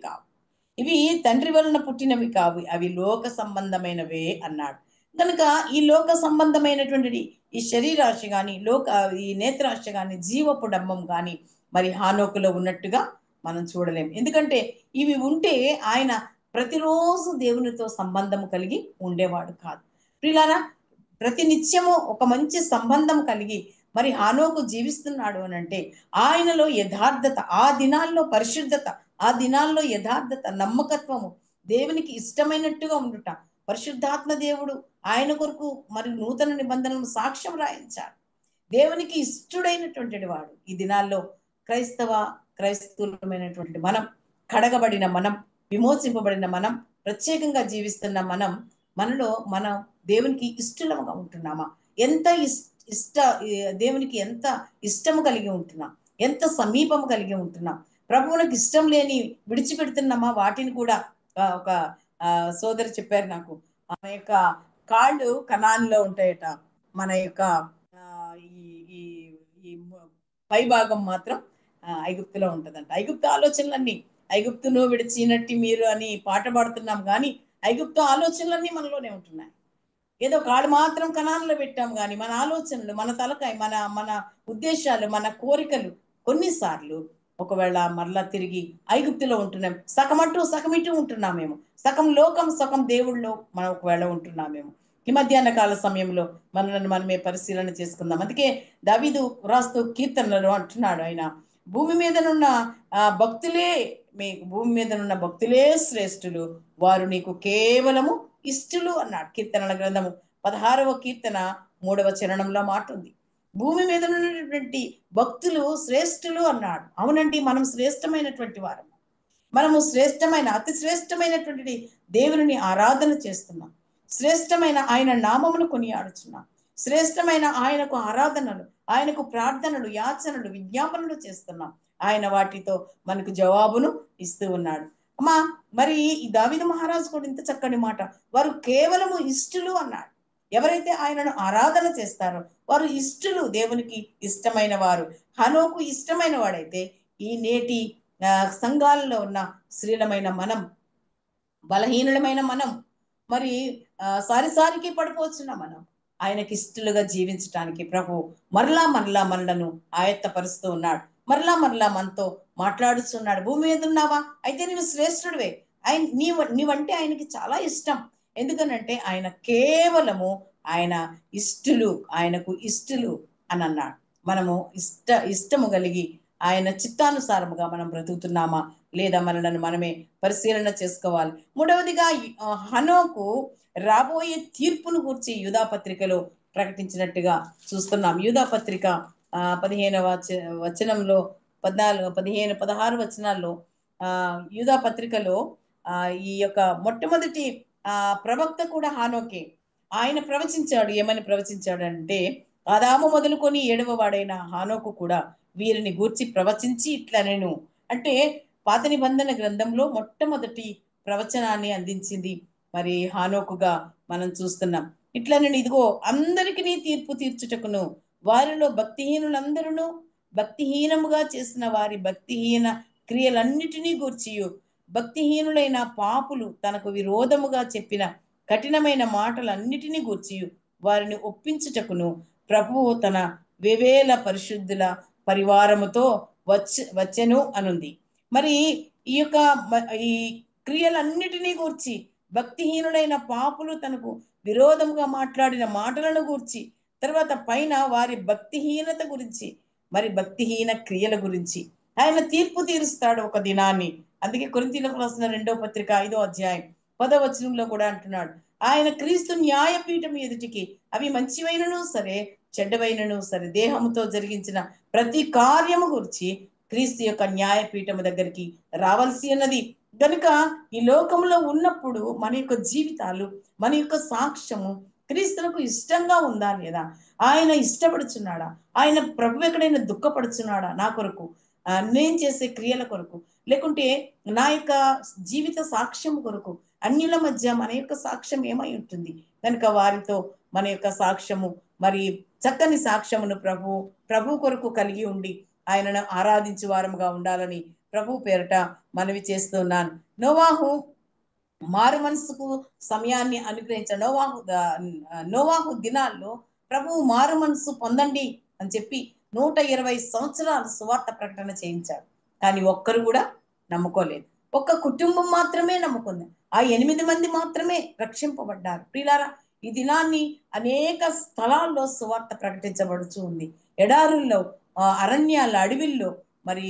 కావు. అవి లోక సంబంధమైనవే అన్నాడు. కనుక ఈ లోక సంబంధమైనటువంటి ఈ శరీరాశ గాని, ఈ నేత్రాశ గాని, జీవపు డంబం గాని మరి హానోకులో ఉన్నట్టుగా మనం చూడలేం. ఎందుకంటే ఇవి ఉంటే ఆయన ప్రతిరోజు దేవునితో సంబంధం కలిగి ఉండేవాడు కాదు. ప్రియులారా, ప్రతి నిత్యము ఒక మంచి సంబంధం కలిగి మరి హానోకు జీవిస్తున్నాడు అని అంటే ఆయనలో యథార్థత, ఆ దినాల్లో పరిశుద్ధత, ఆ దినాల్లో యథార్థత, నమ్మకత్వము, దేవునికి ఇష్టమైనట్టుగా ఉండుట, పరిశుద్ధాత్మ దేవుడు ఆయన కొరకు మరి నూతన నిబంధనలను సాక్ష్యం రాయించాడు. దేవునికి ఇష్టడైనటువంటి వాడు. ఈ దినాల్లో క్రైస్తవులమైనటువంటి మనం, కడగబడిన మనం, విమోచింపబడిన మనం, ప్రత్యేకంగా జీవిస్తున్న మనలో మనం దేవునికి ఇష్టలుగా ఉంటున్నామా? ఎంత దేవునికి ఎంత ఇష్టము కలిగి ఉంటున్నాం, ఎంత సమీపము కలిగి ఉంటున్నాం. ప్రభువునికి ఇష్టం లేని విడిచిపెడుతున్నామా? వాటిని కూడా ఒక సోదరి చెప్పారు నాకు, మన యొక్క కాళ్ళు కనాన్లో ఉంటాయట, మన యొక్క ఈ ఈ పై భాగం మాత్రం ఐగుప్తులో ఉంటదంట. ఐగుప్తు ఆలోచనలన్నీ, ఐగుప్తును విడిచినట్టు మీరు అని పాట పాడుతున్నాం, కానీ ఐగుప్తు ఆలోచనలన్నీ మనలోనే ఉంటున్నాయి. ఏదో కాడు మాత్రం కణాలలో పెట్టాం, కానీ మన ఆలోచనలు, మన తలకాయ, మన ఉద్దేశాలు, మన కోరికలు కొన్నిసార్లు ఒకవేళ మరలా తిరిగి ఐగుప్తులో ఉంటున్నాం. సగమట్టు సగమిటు ఉంటున్నామేమో, సగం లోకం సగం దేవుళ్ళలో మనం ఒకవేళ ఉంటున్నామేమో. ఈ మధ్యాహ్న కాల సమయంలో మనల్ని మనమే పరిశీలన చేసుకుందాం. అందుకే దావీదు రాస్తూ కీర్తనలలో అంటున్నాడు, ఆయన భూమి మీదనున్న భూమి మీదనున్న భక్తులే శ్రేష్ఠులు, వారు నీకు కేవలము ఇష్టలు అన్నాడు. కీర్తనల గ్రంథము 16వ కీర్తన 3వ చరణంలో మాట ఉంది. భూమి మీద ఉన్నటువంటి భక్తులు శ్రేష్ఠులు అన్నాడు. అవునండి, మనం శ్రేష్టమైనటువంటి వారు. మనము అతి శ్రేష్టమైనటువంటి దేవుని ఆరాధన చేస్తున్నాం. శ్రేష్టమైన ఆయన నామమును కొనియాడుచున్నాం. శ్రేష్టమైన ఆయనకు ఆరాధనలు, ఆయనకు ప్రార్థనలు, యాచనలు, విజ్ఞాపనలు చేస్తున్నాం. ఆయన వాటితో మనకు జవాబును ఇస్తూ ఉన్నాడు. అమ్మా, మరి ఈ దావీదు మహారాజు కూడా ఇంత చక్కని మాట, వారు కేవలము ఇష్టలు అన్నాడు. ఎవరైతే ఆయనను ఆరాధన చేస్తారో వారు ఇష్టలు, దేవునికి ఇష్టమైన వారు. హనోకు ఇష్టమైన వాడైతే ఈ నేటి సంఘాలలో ఉన్న స్త్రీలమైన మనం, బలహీనులమైన మనం, మరి సారిసారికి పడిపోతున్న మనం, ఆయనకి ఇష్టలుగా జీవించటానికి ప్రభు మరలా మరలా మనలను ఆయత్తపరుస్తూ ఉన్నాడు. మరలా మరలా మనతో మాట్లాడుతున్నాడు. భూమి మీద ఉన్నావా, అయితే నీవు శ్రేష్ఠుడివే. నీవంటే ఆయనకి చాలా ఇష్టం. ఎందుకనంటే ఆయన కేవలము ఆయన ఇష్టలు, ఆయనకు ఇష్టలు అని అన్నాడు. మనము ఇష్టము కలిగి ఆయన చిత్తానుసారముగా మనం బ్రతుకుతున్నామా లేదా మనలను మనమే పరిశీలన చేసుకోవాలి. మూడవదిగా హనోకు రాబోయే తీర్పును గురించి యూదా పత్రికలో ప్రకటించినట్టుగా చూస్తున్నాం. యూదా పత్రిక 15వ వచనంలో 14, 15, 16 వచనాల్లో యూదా పత్రికలో ఈ యొక్క మొట్టమొదటి ప్రవక్త కూడా హానోకే. ఆయన ప్రవచించాడు. ఏమని ప్రవచించాడు అంటే, ఆదాము మొదలుకొని 7వ వాడైన హానోకు కూడా వీరిని గూర్చి ప్రవచించి ఇట్లా నేను అంటే పాత నిబంధన గ్రంథంలో మొట్టమొదటి ప్రవచనాన్ని అందించింది మరి హానోకుగా మనం చూస్తున్నాం. ఇట్లా నేను ఇదిగో అందరికీ తీర్పు తీర్చుటకును వారిలో భక్తిహీనులందరూ భక్తిహీనముగా చేసిన వారి భక్తిహీన క్రియలన్నిటినీ గూర్చి భక్తిహీనులైన పాపులు తనకు విరోధముగా చెప్పిన కఠినమైన మాటలన్నిటినీ గూర్చి వారిని ఒప్పించుటకును ప్రభువు తన వేవేల పరిశుద్ధుల పరివారముతో వచ్చెను అనుంది. మరి ఈ యొక్క ఈ క్రియలన్నిటినీ గూర్చి భక్తిహీనులైన పాపులు తనకు విరోధముగా మాట్లాడిన మాటలను గూర్చి, తర్వాత పైన వారి భక్తిహీనత గురించి, మరి భక్తిహీన క్రియల గురించి ఆయన తీర్పు తీరుస్తాడు ఒక దినాన్ని. అందుకే కొరింథీయులకు రాసిన 2వ పత్రిక 5వ అధ్యాయం 10వ వచనంలో కూడా అంటున్నాడు, ఆయన క్రీస్తు న్యాయపీఠం ఎదుటికి అవి మంచివైనను సరే చెడ్డవైనను సరే దేహముతో జరిగించిన ప్రతి కార్యము గురించి క్రీస్తు యొక్క న్యాయపీఠము దగ్గరికి రావాల్సి ఉన్నది. కనుక ఈ లోకంలో ఉన్నప్పుడు మన యొక్క జీవితాలు, మన యొక్క సాక్ష్యము క్రీస్తులకు ఇష్టంగా ఉందా లేదా, ఆయన ఇష్టపడుచున్నాడా, ఆయన ప్రభు ఎక్కడైనా దుఃఖపడుచున్నాడా నా కొరకు, నేను చేసే క్రియల కొరకు, లేకుంటే నా యొక్క జీవిత సాక్ష్యం కొరకు అన్యుల మధ్య మన యొక్క సాక్ష్యం ఏమై ఉంటుంది. కనుక వారితో మన యొక్క సాక్ష్యము మరి చక్కని సాక్ష్యమును ప్రభు కొరకు కలిగి ఉండి ఆయనను ఆరాధించు వారముగా ఉండాలని ప్రభు పేరట మనవి చేస్తున్నాను. నోవాహు మారు మనసుకు సమయాన్ని అనుగ్రహించాడు. నోవాహు దినాల్లో ప్రభువు మారు మనసు పొందండి అని చెప్పి 120 సంవత్సరాలు సువార్త ప్రకటన చేయించాడు. కానీ ఒక్కరు కూడా నమ్ముకోలేదు. ఒక్క కుటుంబం మాత్రమే నమ్ముకుంది. ఆ 8 మంది మాత్రమే రక్షింపబడ్డారు. ప్రియులారా, ఈ దినాన్ని అనేక స్థలాల్లో సువార్త ప్రకటించబడుతూ ఉంది. ఎడారుల్లో, అరణ్యాల అడవిల్లో, మరి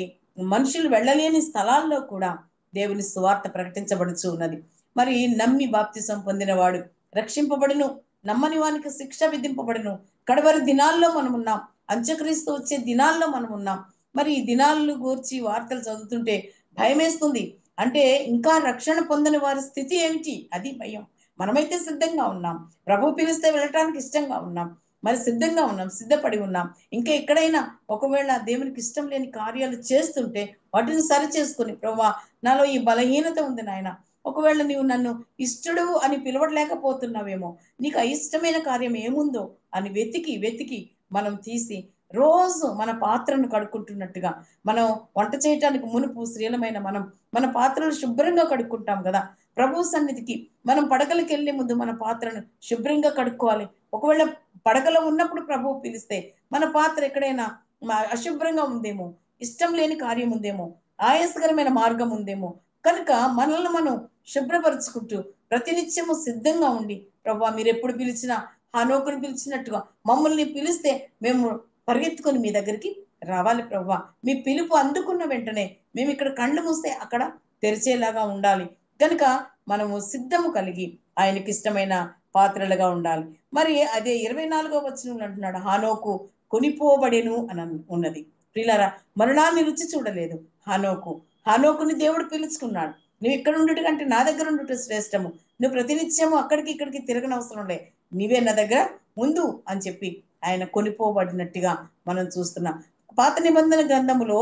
మనుషులు వెళ్ళలేని స్థలాల్లో కూడా దేవుని సువార్త ప్రకటించబడుతూ ఉన్నది. మరి నమ్మి బాప్తిసం పొందినవాడు రక్షింపబడును, నమ్మని వానికి శిక్ష విధింపబడును. కడవరి దినాల్లో మనం ఉన్నాం. అంత్యక్రీస్తు వచ్చే దినాల్లో మనం ఉన్నాం. మరి ఈ దినాలను గూర్చి వార్తలు చదువుతుంటే భయమేస్తుంది. అంటే ఇంకా రక్షణ పొందని వారి స్థితి ఏమిటి, అది భయం. మనమైతే సిద్ధంగా ఉన్నాం, ప్రభు పిలిస్తే వెళ్ళటానికి ఇష్టంగా ఉన్నాం, మరి సిద్ధంగా ఉన్నాం, సిద్ధపడి ఉన్నాం. ఇంకా ఎక్కడైనా ఒకవేళ దేవునికి ఇష్టం లేని కార్యాలు చేస్తుంటే వాటిని సరి చేసుకుని, ప్రభువా నాలో ఈ బలహీనత ఉంది నాయన, ఒకవేళ నీవు నన్ను ఇష్టడు అని పిలవలేకపోతున్నావేమో, నీకు అయిష్టమైన కార్యం ఏముందో అని వెతికి వెతికి మనం తీసి రోజు మన పాత్రను కడుక్కుంటున్నట్టుగా, మనం వంట చేయటానికి మునుపు స్త్రీలమైన మనం మన పాత్రను శుభ్రంగా కడుక్కుంటాం కదా. ప్రభు సన్నిధికి మనం పడకలకి వెళ్ళే ముందు మన పాత్రను శుభ్రంగా కడుక్కోవాలి. ఒకవేళ పడకలో ఉన్నప్పుడు ప్రభువు పిలిస్తే మన పాత్ర ఎక్కడైనా అశుభ్రంగా ఉందేమో, ఇష్టం లేని కార్యం ఉందేమో, ఆయాసకరమైన మార్గం ఉందేమో, కనుక మనల్ని మనం శుభ్రపరుచుకుంటూ ప్రతినిత్యము సిద్ధంగా ఉండి, ప్రభువా మీరు ఎప్పుడు పిలిచినా హనోకుని పిలిచినట్టుగా మమ్మల్ని పిలిస్తే మేము పరిగెత్తుకొని మీ దగ్గరికి రావాలి. ప్రభువా మీ పిలుపు అందుకున్న వెంటనే మేము ఇక్కడ కళ్ళు మూస్తే అక్కడ తెరిచేలాగా ఉండాలి. కనుక మనము సిద్ధము కలిగి ఆయనకి ఇష్టమైన పాత్రలుగా ఉండాలి. మరి అదే 24వ వచనంలో అంటున్నాడు, హానోకు కొనిపోబడెను అని ఉన్నది. ప్రియులారా, మరణాన్ని రుచి చూడలేదు హానోకుని దేవుడు పిలుచుకున్నాడు. నువ్వు ఇక్కడ ఉండుట కంటే నా దగ్గర ఉండుట శ్రేష్టము, నువ్వు ప్రతినిత్యము అక్కడికి ఇక్కడికి తిరగనవసరం లే, నీవే నా దగ్గర ముందు అని చెప్పి ఆయన కొనిపోబడినట్టుగా మనం చూస్తున్నాం. పాత నిబంధన గ్రంథములో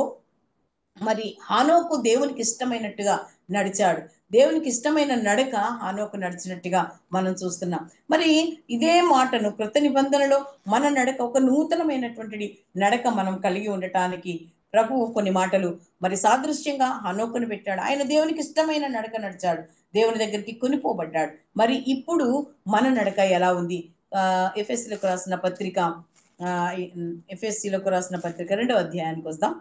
మరి హానోకు దేవునికి ఇష్టమైనట్టుగా నడిచాడు. దేవునికి ఇష్టమైన నడక హానోకు నడిచినట్టుగా మనం చూస్తున్నాం. మరి ఇదే మాటను క్రొత్త నిబంధనలో మన నడక ఒక నూతనమైనటువంటి నడక మనం కలిగి ఉండటానికి ప్రభువు కొన్ని మాటలు మరి సాదృశ్యంగా హానోకును పెట్టాడు. ఆయన దేవునికి ఇష్టమైన నడక నడిచాడు, దేవుని దగ్గరికి కొనిపోబడ్డాడు. మరి ఇప్పుడు మన నడక ఎలా ఉంది? ఎఫ్ఎస్సీలకు రాసిన పత్రిక ఎఫ్ఎస్సీలకు రాసిన పత్రిక 2వ అధ్యాయానికి వద్దాం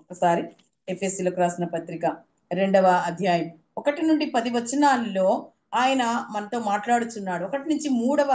ఒకసారి. ఎఫ్ఎస్సీలకు రాసిన పత్రిక 2వ అధ్యాయం 1 నుండి 10 వచనాల్లో ఆయన మనతో మాట్లాడుచున్నాడు. 1 నుంచి 3వ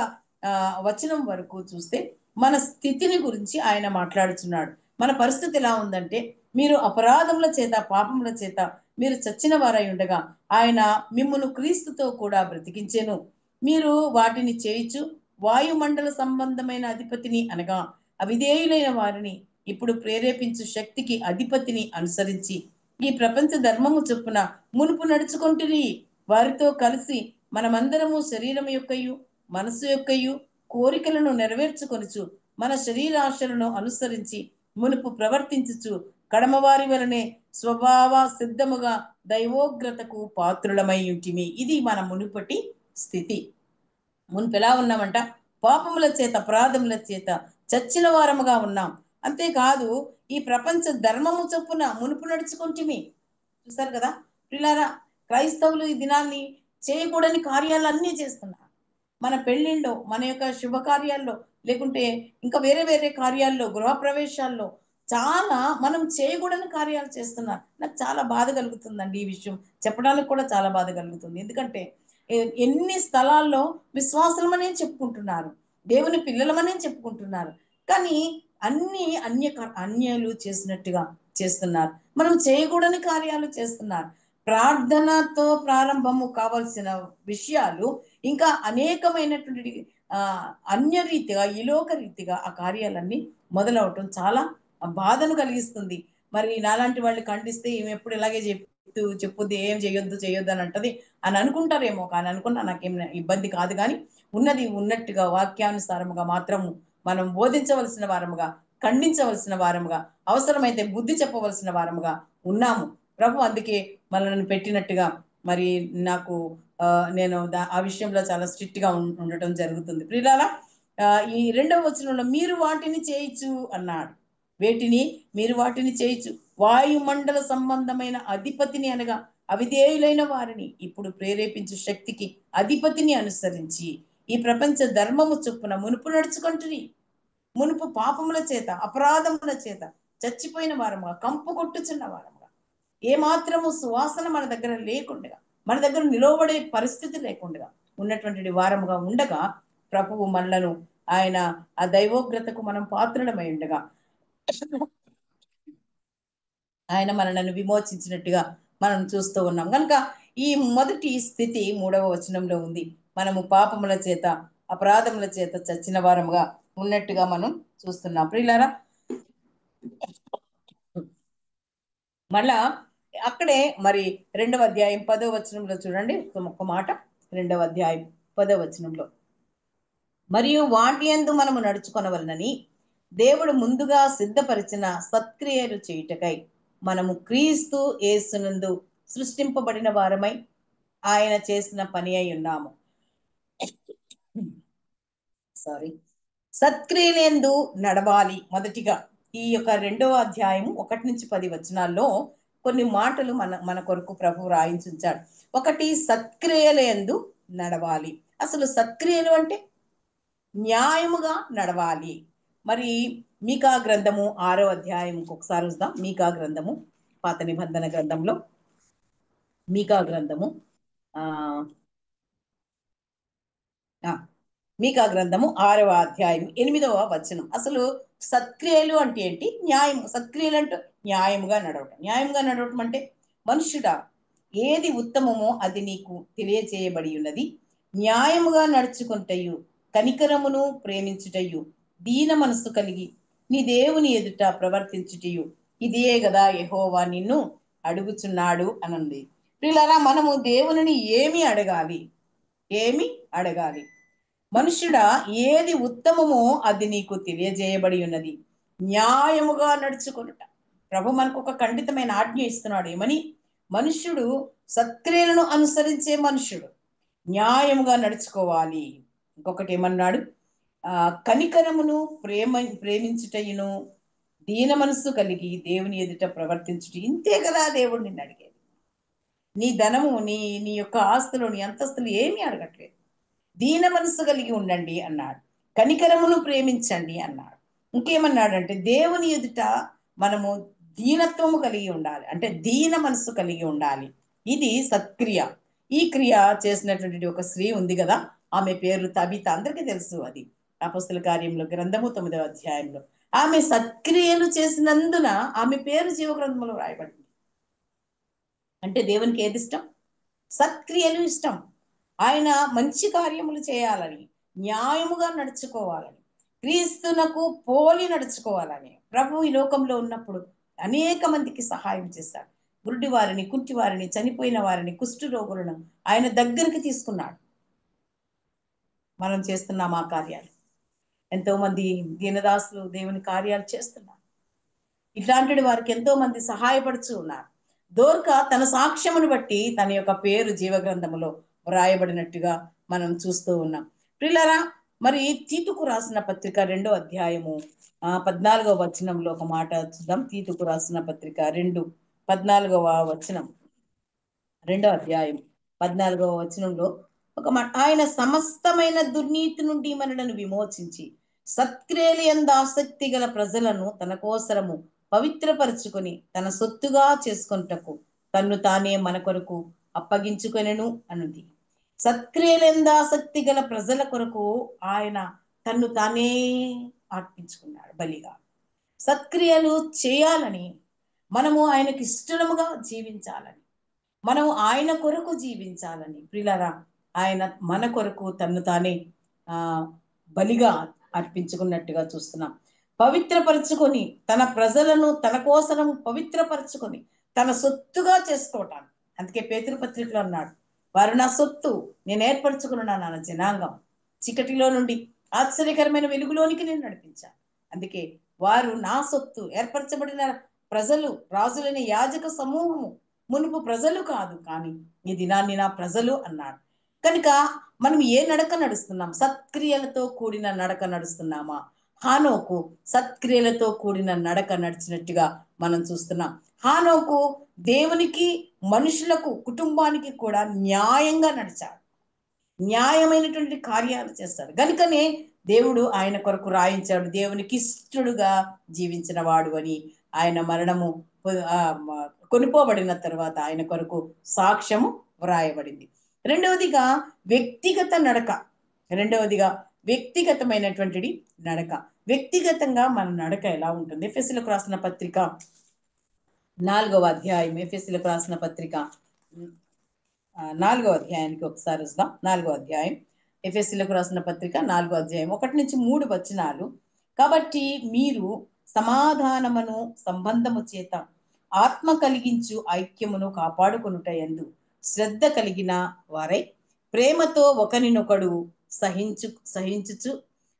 వచనం వరకు చూస్తే మన స్థితిని గురించి ఆయన మాట్లాడుచున్నాడు. మన పరిస్థితి ఎలా ఉందంటే, మీరు అపరాధముల చేత పాపముల చేత మీరు చచ్చిన వారై ఉండగా ఆయన మిమ్మును క్రీస్తుతో కూడా బ్రతికించెను. మీరు వాటిని చేయుచు వాయుమండల సంబంధమైన అధిపతిని అనగా అవిధేయులైన వారిని ఇప్పుడు ప్రేరేపించు శక్తికి అధిపతిని అనుసరించి ఈ ప్రపంచ ధర్మము చొప్పున మునుపు నడుచుకుంటుని వారితో కలిసి మనమందరము శరీరం యొక్కయు మనసు యొక్కయు కోరికలను నెరవేర్చుకొనుచు మన శరీరాశలను అనుసరించి మునుపు ప్రవర్తించుచు కడమవారి వలనే స్వభావ సిద్ధముగా దైవోగ్రతకు పాత్రులమై ఉంటిమి. ఇది మన మునుపటి స్థితి. మునుపు ఎలా ఉన్నామంట? పాపముల చేత అపరాధముల చేత చచ్చిన వారముగా ఉన్నాం. అంతేకాదు ఈ ప్రపంచ ధర్మము చొప్పున మునుపు నడుచుకుంటుమి. చూసారు కదా పిల్లారా, క్రైస్తవులు ఈ దినాన్ని చేయకూడని కార్యాలన్నీ చేస్తున్నారు. మన పెళ్లిళ్ళలో, మన యొక్క శుభకార్యాల్లో, లేకుంటే ఇంకా వేరే వేరే కార్యాల్లో, గృహప్రవేశాల్లో చాలా మనం చేయకూడని కార్యాలు చేస్తున్నారు. నాకు చాలా బాధ కలుగుతుందండి ఈ విషయం చెప్పడానికి కూడా చాలా బాధ కలుగుతుంది. ఎందుకంటే ఎన్ని స్థలాల్లో విశ్వాసులమనే చెప్పుకుంటున్నారు, దేవుని పిల్లలమనే చెప్పుకుంటున్నారు, కానీ అన్ని అన్యులు చేసినట్టుగా చేస్తున్నారు. మనం చేయకూడని కార్యాలు చేస్తున్నారు. ప్రార్థనతో ప్రారంభము కావాల్సిన విషయాలు ఇంకా అనేకమైనటువంటి అన్యరీతిగా ఈలోక రీతిగా ఆ కార్యాలన్నీ మొదలవటం చాలా బాధను కలిగిస్తుంది. మరి నాలాంటి వాళ్ళు ఖండిస్తే ఈమె ఎప్పుడు ఇలాగే చెప్పుద్ది, ఏం చేయొద్దు అని అంటది అని అనుకుంటారేమో. కానీ అనుకున్నా నాకేం ఇబ్బంది కాదు. కానీ ఉన్నది ఉన్నట్టుగా వాక్యానుసారముగా మాత్రము మనం బోధించవలసిన వారముగా, ఖండించవలసిన వారముగా, అవసరమైతే బుద్ధి చెప్పవలసిన వారముగా ఉన్నాము. ప్రభు అందుకే మనల్ని పెట్టినట్టుగా మరి నాకు నేను ఆ విషయంలో చాలా స్ట్రిక్ట్ గా ఉండటం జరుగుతుంది. ప్రియులారా, ఈ 2వ వచనంలో మీరు వాటిని చేయొచ్చు అన్నాడు. వేటిని? మీరు వాటిని చేయొచ్చు. వాయుమండల సంబంధమైన అధిపతిని అనగా అవిధేయులైన వారిని ఇప్పుడు ప్రేరేపించు శక్తికి అధిపతిని అనుసరించి ఈ ప్రపంచ ధర్మము చొప్పున మునుపు నడుచుకుంటుని మునుపు పాపముల చేత అపరాధముల చేత చచ్చిపోయిన వారముగా, కంపు కొట్టుచున్న వారముగా, ఏమాత్రము సువాసన మన దగ్గర లేకుండా, మన దగ్గర నిలవబడే పరిస్థితి లేకుండా ఉన్నటువంటి వారముగా ఉండగా ప్రభువు మనలను ఆయన ఆ దైవోగ్రతకు మనం పాత్రులమై ఉండగా ఆయన మనలను విమోచించినట్టుగా మనం చూస్తూ ఉన్నాం. కనుక ఈ మొదటి స్థితి 3వ వచనంలో ఉంది. మనము పాపముల చేత అపరాధముల చేత చచ్చిన వారముగా ఉన్నట్టుగా మనం చూస్తున్నాం. ప్రియులారా, మళ్ళా అక్కడే మరి 2వ అధ్యాయం 10వ వచనంలో చూడండి ఒక మాట. 2వ అధ్యాయం 10వ వచనంలో, మరియు వాటి యందు మనము నడుచుకొనవలనని దేవుడు ముందుగా సిద్ధపరిచిన సత్క్రియలు చేయుటకై మనము క్రీస్తు యేసునందు సృష్టింపబడిన వారమై ఆయన చేసిన పని అయి ఉన్నాము. సత్క్రియలందు నడవాలి. మొదటిగా ఈ యొక్క 2వ అధ్యాయము 1 నుంచి 10 వచనాల్లో కొన్ని మాటలు మన కొరకు ప్రభు రాయించుంచాడు. ఒకటి, సత్క్రియలందు నడవాలి. అసలు సత్క్రియలు అంటే న్యాయముగా నడవాలి. మరి మీకా గ్రంథము 6వ అధ్యాయం ఒకసారి చూద్దాం. మీకా గ్రంథము, పాత నిబంధన గ్రంథంలో మీకా గ్రంథము మీకా గ్రంథము 6వ అధ్యాయం 8వ వచనం. అసలు సత్క్రియలు అంటే ఏంటి? న్యాయం. సత్క్రియలు అంటే న్యాయముగా నడవటం. న్యాయంగా నడవటం అంటే, మనుష్యుడా ఏది ఉత్తమమో అది నీకు తెలియచేయబడి ఉన్నది. న్యాయముగా నడుచుకుంటయు, కనికరమును ప్రేమించుటయు, దీన మనస్సు కలిగి నీ దేవుని ఎదుట ప్రవర్తించుటయు ఇదే కదా యెహోవా నిన్ను అడుగుచున్నాడు అనంది. ప్రియులారా, మనము దేవుని ఏమి అడగాలి? మనుష్యుడా ఏది ఉత్తమమో అది నీకు తెలియజేయబడి ఉన్నది. న్యాయముగా నడుచుకొనుట. ప్రభు మనకు ఒక ఖండితమైన ఆజ్ఞ ఇస్తున్నాడు. ఏమని? మనుష్యుడు సత్క్రియలను అనుసరించే మనుష్యుడు న్యాయముగా నడుచుకోవాలి. ఇంకొకటి ఏమన్నాడు? కనికరమును ప్రేమించుటయును, దీన మనస్సు కలిగి దేవుని ఎదుట ప్రవర్తించుట. ఇంతే కదా దేవుడు నిన్ను అడిగేది. నీ ధనము, నీ యొక్క ఆస్తులు, నీ అంతస్తులు ఏమీ అడగట్లేదు. దీన మనస్సు కలిగి ఉండండి అన్నాడు. కనికరమును ప్రేమించండి అన్నాడు. ఇంకేమన్నాడంటే దేవుని ఎదుట మనము దీనత్వము కలిగి ఉండాలి, అంటే దీన మనసు కలిగి ఉండాలి. ఇది సత్క్రియ. ఈ క్రియ చేసినటువంటి ఒక స్త్రీ ఉంది కదా, ఆమె పేరు తబిత, అందరికీ తెలుసు. అది అపొస్తలుల కార్యములు గ్రంథము 9వ అధ్యాయంలో ఆమె సత్క్రియలు చేసినందున ఆమె పేరు జీవగ్రంథంలో రాయబడింది. అంటే దేవునికి ఏది ఇష్టం? సత్క్రియలు ఇష్టం. ఆయన మంచి కార్యములు చేయాలని, న్యాయముగా నడుచుకోవాలని, క్రీస్తునకు పోలి నడుచుకోవాలని ప్రభు ఈ లోకంలో ఉన్నప్పుడు అనేక మందికి సహాయం చేశాడు. గుడ్డి వారిని, కుంటి వారిని, చనిపోయిన వారిని, కుష్టు రోగులను ఆయన దగ్గరికి తీసుకున్నాడు. మనం చేస్తున్నాం ఆ కార్యాలు. ఎంతో మంది దీనదాసులు దేవుని కార్యాలు చేస్తున్నారు. ఇట్లాంటి వారికి ఎంతో మంది సహాయపడుచు ఉన్నారు. దోర్క తన సాక్ష్యమును బట్టి తన యొక్క పేరు జీవగ్రంథములో వ్రాయబడినట్టుగా మనం చూస్తూ ఉన్నాం. ప్రియులారా, మరి తీతుకు రాసిన పత్రిక 2వ అధ్యాయము 14వ వచనంలో ఒక మాట చూద్దాం. తీతుకు రాసిన పత్రిక 2:14 వచనం, 2వ అధ్యాయం 14వ వచనంలో ఒక మాట, ఆయన సమస్తమైన దుర్నీతి నుండి మనలను విమోచించి సత్క్రియలు యందు ఆసక్తి గల ప్రజలను తన కోసరము పవిత్రపరుచుకొని తన సొత్తుగా చేసుకొనుటకు తన్ను తానే మన కొరకు అప్పగించుకొనెను అన్నది. సత్క్రియలు యందు ఆసక్తి గల ప్రజల కొరకు ఆయన తన్ను తానే అర్పించుకున్నాడు బలిగా. సత్క్రియలు చేయాలని, మనము ఆయనకి ఇష్టముగా జీవించాలని, మనము ఆయన కొరకు జీవించాలని ప్రియులారా, ఆయన మన కొరకు తన్ను తానే బలిగా అర్పించుకున్నట్టుగా చూస్తున్నాం. పవిత్రపరచుకొని తన ప్రజలను తన కోసం పవిత్రపరచుకొని తన సొత్తుగా చేసుకోవటానికి. అందుకే పేతురు పత్రికలో అన్నాడు, వారు నా సొత్తు, నేను ఏర్పరచుకున్నాను నా జనాంగం, చీకటిలో నుండి ఆశ్చర్యకరమైన వెలుగులోనికి నేను నడిపించాను. అందుకే వారు నా సొత్తు, ఏర్పరచబడిన ప్రజలు, రాజులైన యాజక సమూహము, మునుపు ప్రజలు కాదు కానీ ఈ దినాన్ని నా ప్రజలు అన్నాడు. కనుక మనం ఏ నడక నడుస్తున్నాం? సత్క్రియలతో కూడిన నడక నడుస్తున్నామా? హానోకు సత్క్రియలతో కూడిన నడక నడిచినట్టుగా మనం చూస్తున్నాం. హానోకు దేవునికి, మనుషులకు, కుటుంబానికి కూడా న్యాయంగా నడిచాడు. న్యాయమైనటువంటి కార్యాలు చేస్తాడు. కనుకనే దేవుడు ఆయన కొరకు రాయించాడు, దేవునికి ఇష్టడుగా జీవించిన వాడు అని. ఆయన మరణము కొనుపోబడిన తర్వాత ఆయన కొరకు సాక్ష్యము వ్రాయబడింది. రెండవదిగా వ్యక్తిగత నడక. వ్యక్తిగతమైనటువంటి నడక. వ్యక్తిగతంగా మన నడక ఎలా ఉంటుంది? ఎఫెసీయులకు రాసిన పత్రిక 4వ అధ్యాయం, ఎఫెసీయులకు రాసిన పత్రిక 4వ అధ్యాయానికి ఒకసారి వస్తాం. 4వ అధ్యాయం, ఎఫెసీయులకు రాసిన పత్రిక 4వ అధ్యాయం 1-3 వచనాలు. కాబట్టి మీరు సమాధానమును సంబంధము చేత ఆత్మ కలిగించు ఐక్యమును కాపాడుకొనుట యందు శ్రద్ధ కలిగిన వారై ప్రేమతో ఒకరినొకడు సహించుచు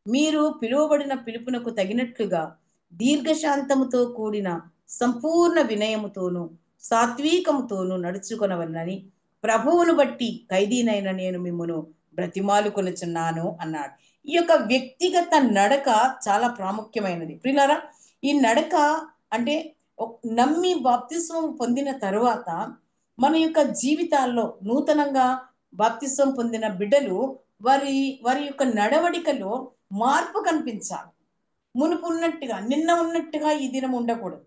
మీరు పిలువబడిన పిలుపునకు తగినట్లుగా దీర్ఘశాంతముతో కూడిన సంపూర్ణ వినయముతోను సాత్వికముతోను నడుచుకొనవలనని ప్రభువును బట్టి ఖైదీనైన నేను మిమ్మును బ్రతిమాలుకొనుచున్నాను అన్నాడు. ఈ యొక్క వ్యక్తిగత నడక చాలా ప్రాముఖ్యమైనది ప్రియులారా. ఈ నడక అంటే నమ్మి బాప్తిస్మం పొందిన తరువాత మన యొక్క జీవితాల్లో నూతనంగా బాప్తిస్మం పొందిన బిడ్డలు వారి యొక్క నడవడికలో మార్పు కనిపించాలి. మునుపు ఉన్నట్టుగా, నిన్న ఉన్నట్టుగా ఈ దినం ఉండకూడదు.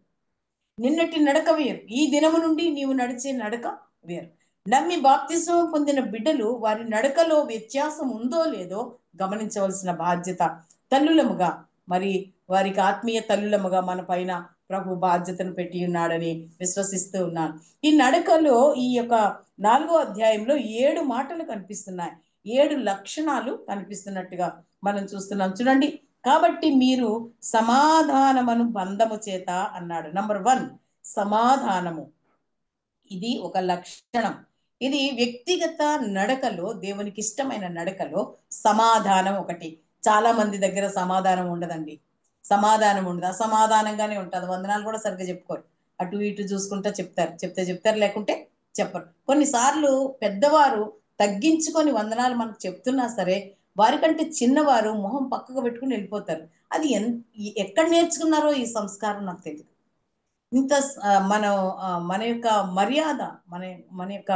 నిన్నటి నడక వేరు, ఈ దినము నుండి నీవు నడిచే నడక వేరు. నమ్మి బాప్తిస్మం పొందిన బిడ్డలు వారి నడకలో వ్యత్యాసం ఉందో లేదో గమనించవలసిన బాధ్యత తల్లులముగా, మరి వారికి ఆత్మీయ తల్లులముగా మన పైన ప్రభు బాధ్యతను పెట్టి ఉన్నాడని విశ్వసిస్తూ ఉన్నాను. ఈ నడకలో ఈ యొక్క 4వ అధ్యాయంలో 7 మాటలు కనిపిస్తున్నాయి, 7 లక్షణాలు కనిపిస్తున్నట్టుగా మనం చూస్తున్నాం. చూడండి, కాబట్టి మీరు సమాధానమును బంధము చేత అన్నాడు. నంబర్ 1 సమాధానము. ఇది ఒక లక్షణం. ఇది వ్యక్తిగత నడకలో, దేవునికి ఇష్టమైన నడకలో సమాధానం ఒకటి. చాలా మంది దగ్గర సమాధానం ఉండదండి. సమాధానం ఉండదు, అసమాధానంగానే ఉంటుంది. వందనాలు కూడా సరిగ్గా చెప్పుకోరు, అటు ఇటు చూసుకుంటా చెప్తారు, లేకుంటే చెప్పరు. కొన్నిసార్లు పెద్దవారు తగ్గించుకొని వందనాలు మనకు చెప్తున్నా సరే వారికంటే చిన్నవారు మొహం పక్కకు పెట్టుకుని వెళ్ళిపోతారు. అది ఎక్కడ నేర్చుకున్నారో ఈ సంస్కారం నాకు తెలియదు. ఇంత మన యొక్క మర్యాద, మన యొక్క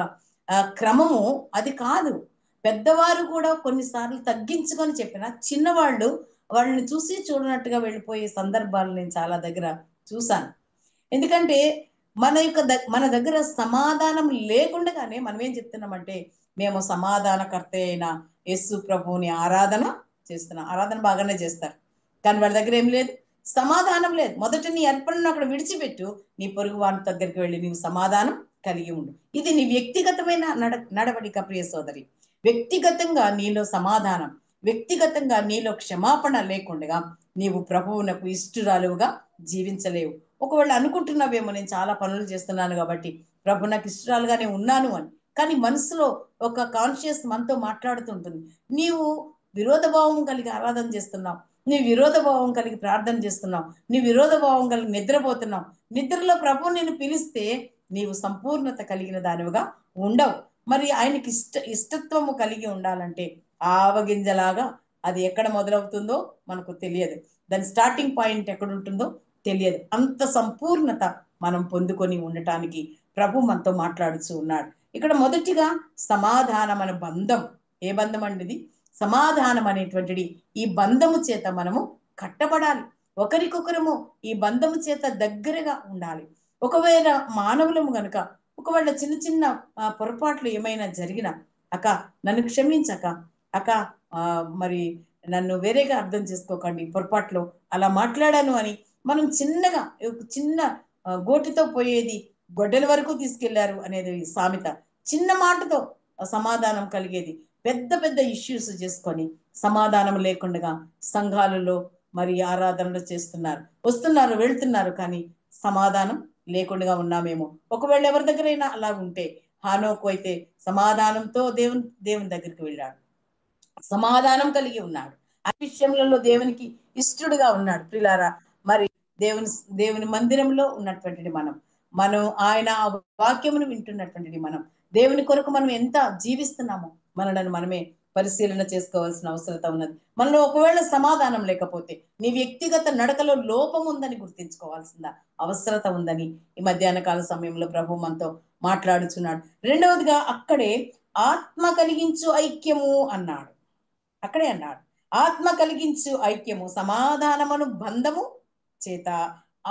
క్రమము అది కాదు. పెద్దవారు కూడా కొన్నిసార్లు తగ్గించుకొని చెప్పిన చిన్నవాళ్ళు వాళ్ళని చూసి చూడనట్టుగా వెళ్ళిపోయే సందర్భాలు నేను చాలా దగ్గర చూశాను. ఎందుకంటే మన దగ్గర సమాధానం లేకుండానే మనం ఏం చెప్తున్నామంటే, మేము సమాధానకర్త అయిన యేసు ప్రభువుని ఆరాధన చేస్తున్నాం. ఆరాధన బాగానే చేస్తారు, కానీ వాళ్ళ దగ్గర ఏం లేదు, సమాధానం లేదు. మొదట నీ అర్పణను అక్కడ విడిచిపెట్టు, నీ పొరుగు వాని దగ్గరికి వెళ్ళి నీవు సమాధానం కలిగి ఉండు. ఇది నీ వ్యక్తిగతమైన నడవడిక ప్రియ సోదరి. వ్యక్తిగతంగా నీలో సమాధానం, వ్యక్తిగతంగా నీలో క్షమాపణ లేకుండా నీవు ప్రభువునకు ఇష్టురాలుగా జీవించలేవు. ఒకవేళ అనుకుంటున్నావేమో, నేను చాలా పనులు చేస్తున్నాను కాబట్టి ప్రభు నాకు ఇష్టురాలుగానే ఉన్నాను అని. కానీ మనసులో ఒక కాన్షియస్ మనతో మాట్లాడుతుంటుంది, నీవు విరోధ భావం కలిగి ఆరాధన చేస్తున్నావు, నీ విరోధ భావం కలిగి ప్రార్థన చేస్తున్నావు, నీ విరోధ భావం కలిగి నిద్రపోతున్నావు. నిద్రలో ప్రభు నిన్ను పిలిస్తే నీవు సంపూర్ణత కలిగిన దానివిగా ఉండవు. మరి ఆయనకి ఇష్టత్వము కలిగి ఉండాలంటే ఆవగింజలాగా అది ఎక్కడ మొదలవుతుందో మనకు తెలియదు, దాని స్టార్టింగ్ పాయింట్ ఎక్కడ ఉంటుందో తెలియదు. అంత సంపూర్ణత మనం పొందుకొని ఉండటానికి ప్రభు మనతో మాట్లాడుతూ ఉన్నాడు. ఇక్కడ మొదటిగా సమాధానం అనే బంధం. ఏ బంధం అండి ఇది? సమాధానం అనేటువంటిది. ఈ బంధము చేత మనము కట్టబడాలి, ఒకరికొకరము ఈ బంధము చేత దగ్గరగా ఉండాలి. ఒకవేళ మానవులము గనుక ఒకవేళ చిన్న చిన్న పొరపాట్లు ఏమైనా జరిగినా, అక్క నన్ను క్షమించక, అక్క మరి నన్ను వేరేగా అర్థం చేసుకోకండి, పొరపాట్లు అలా మాట్లాడాను అని మనం చిన్నగా, చిన్న గోటితో పోయేది గొడ్డల వరకు తీసుకెళ్లారు అనేది సామెత. చిన్న మాటతో సమాధానం కలిగేది పెద్ద పెద్ద ఇష్యూస్ చేసుకొని సమాధానం లేకుండా సంఘాలలో మరి ఆరాధనలు చేస్తున్నారు, వస్తున్నారు, వెళ్తున్నారు, కానీ సమాధానం లేకుండా ఉన్నామేమో. ఒకవేళ ఎవరి దగ్గరైనా అలా ఉంటే, హానోకు అయితే సమాధానంతో దేవుని దగ్గరికి వెళ్ళాడు, సమాధానం కలిగి ఉన్నాడు, ఆ విషయంలో దేవునికి ఇష్టడుగా ఉన్నాడు. ప్రిలారా, మరి దేవుని మందిరంలో ఉన్నటువంటిది మనం ఆయన వాక్యమును వింటున్నటువంటిది దేవుని కొరకు మనం ఎంత జీవిస్తున్నామో మనలను మనమే పరిశీలన చేసుకోవాల్సిన అవసరత ఉన్నది. మనలో ఒకవేళ సమాధానం లేకపోతే నీ వ్యక్తిగత నడకలో లోపం ఉందని గుర్తించుకోవాల్సిన అవసరత ఉందని ఈ మధ్యాహ్న కాల సమయంలో ప్రభు మనతో మాట్లాడుచున్నాడు. రెండవదిగా అక్కడే ఆత్మ కలిగించు ఐక్యము అన్నాడు. అక్కడే అన్నాడు, ఆత్మ కలిగించు ఐక్యము, సమాధానమును బంధము చేత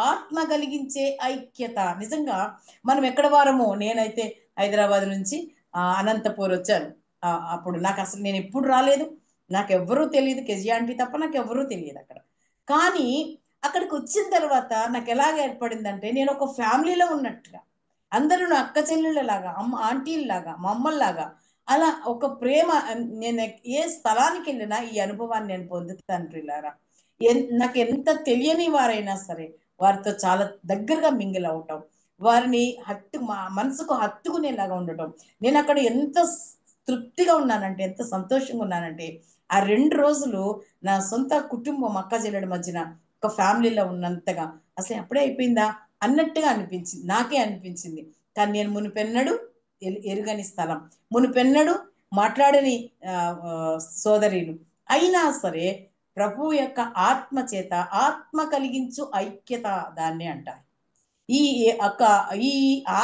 ఆత్మ కలిగించే ఐక్యత. నిజంగా మనం ఎక్కడ వారమో, నేనైతే హైదరాబాద్ నుంచి అనంతపూర్ వచ్చాను. అప్పుడు నాకు అసలు నేను ఎప్పుడు రాలేదు, నాకు ఎవ్వరూ తెలియదు, కేజీ తప్ప నాకు ఎవ్వరూ తెలియదు అక్కడ. కానీ అక్కడికి వచ్చిన తర్వాత నాకు ఎలాగ ఏర్పడిందంటే, నేను ఒక ఫ్యామిలీలో ఉన్నట్టుగా, అందరూ నా అక్క చెల్లెళ్ళలాగా, ఆంటీల్లాగా, మా అమ్మల్లాగా, అలా ఒక ప్రేమ. నేను ఏ స్థలానికి వెళ్ళినా ఈ అనుభవాన్ని నేను పొందుతాను ప్రియులారా. నాకు ఎంత తెలియని వారైనా సరే వారితో చాలా దగ్గరగా మింగిల్ అవటం, వారిని మనసుకు హత్తుకునేలాగా ఉండటం. నేను అక్కడ ఎంత తృప్తిగా ఉన్నానంటే, ఎంత సంతోషంగా ఉన్నానంటే, ఆ 2 రోజులు నా సొంత కుటుంబం అక్క చెల్లెడి మధ్యన ఒక ఫ్యామిలీలో ఉన్నంతగా అసలు అప్పుడే అయిపోయిందా అన్నట్టుగా అనిపించింది, నాకే అనిపించింది. కానీ నేను మునిపెన్నడు ఎరుగని స్థలం, మునిపెన్నడు మాట్లాడని సోదరీలు అయినా సరే ప్రభు యొక్క ఆత్మ చేత, ఆత్మ కలిగించు ఐక్యత దాన్ని అంటారు. ఈ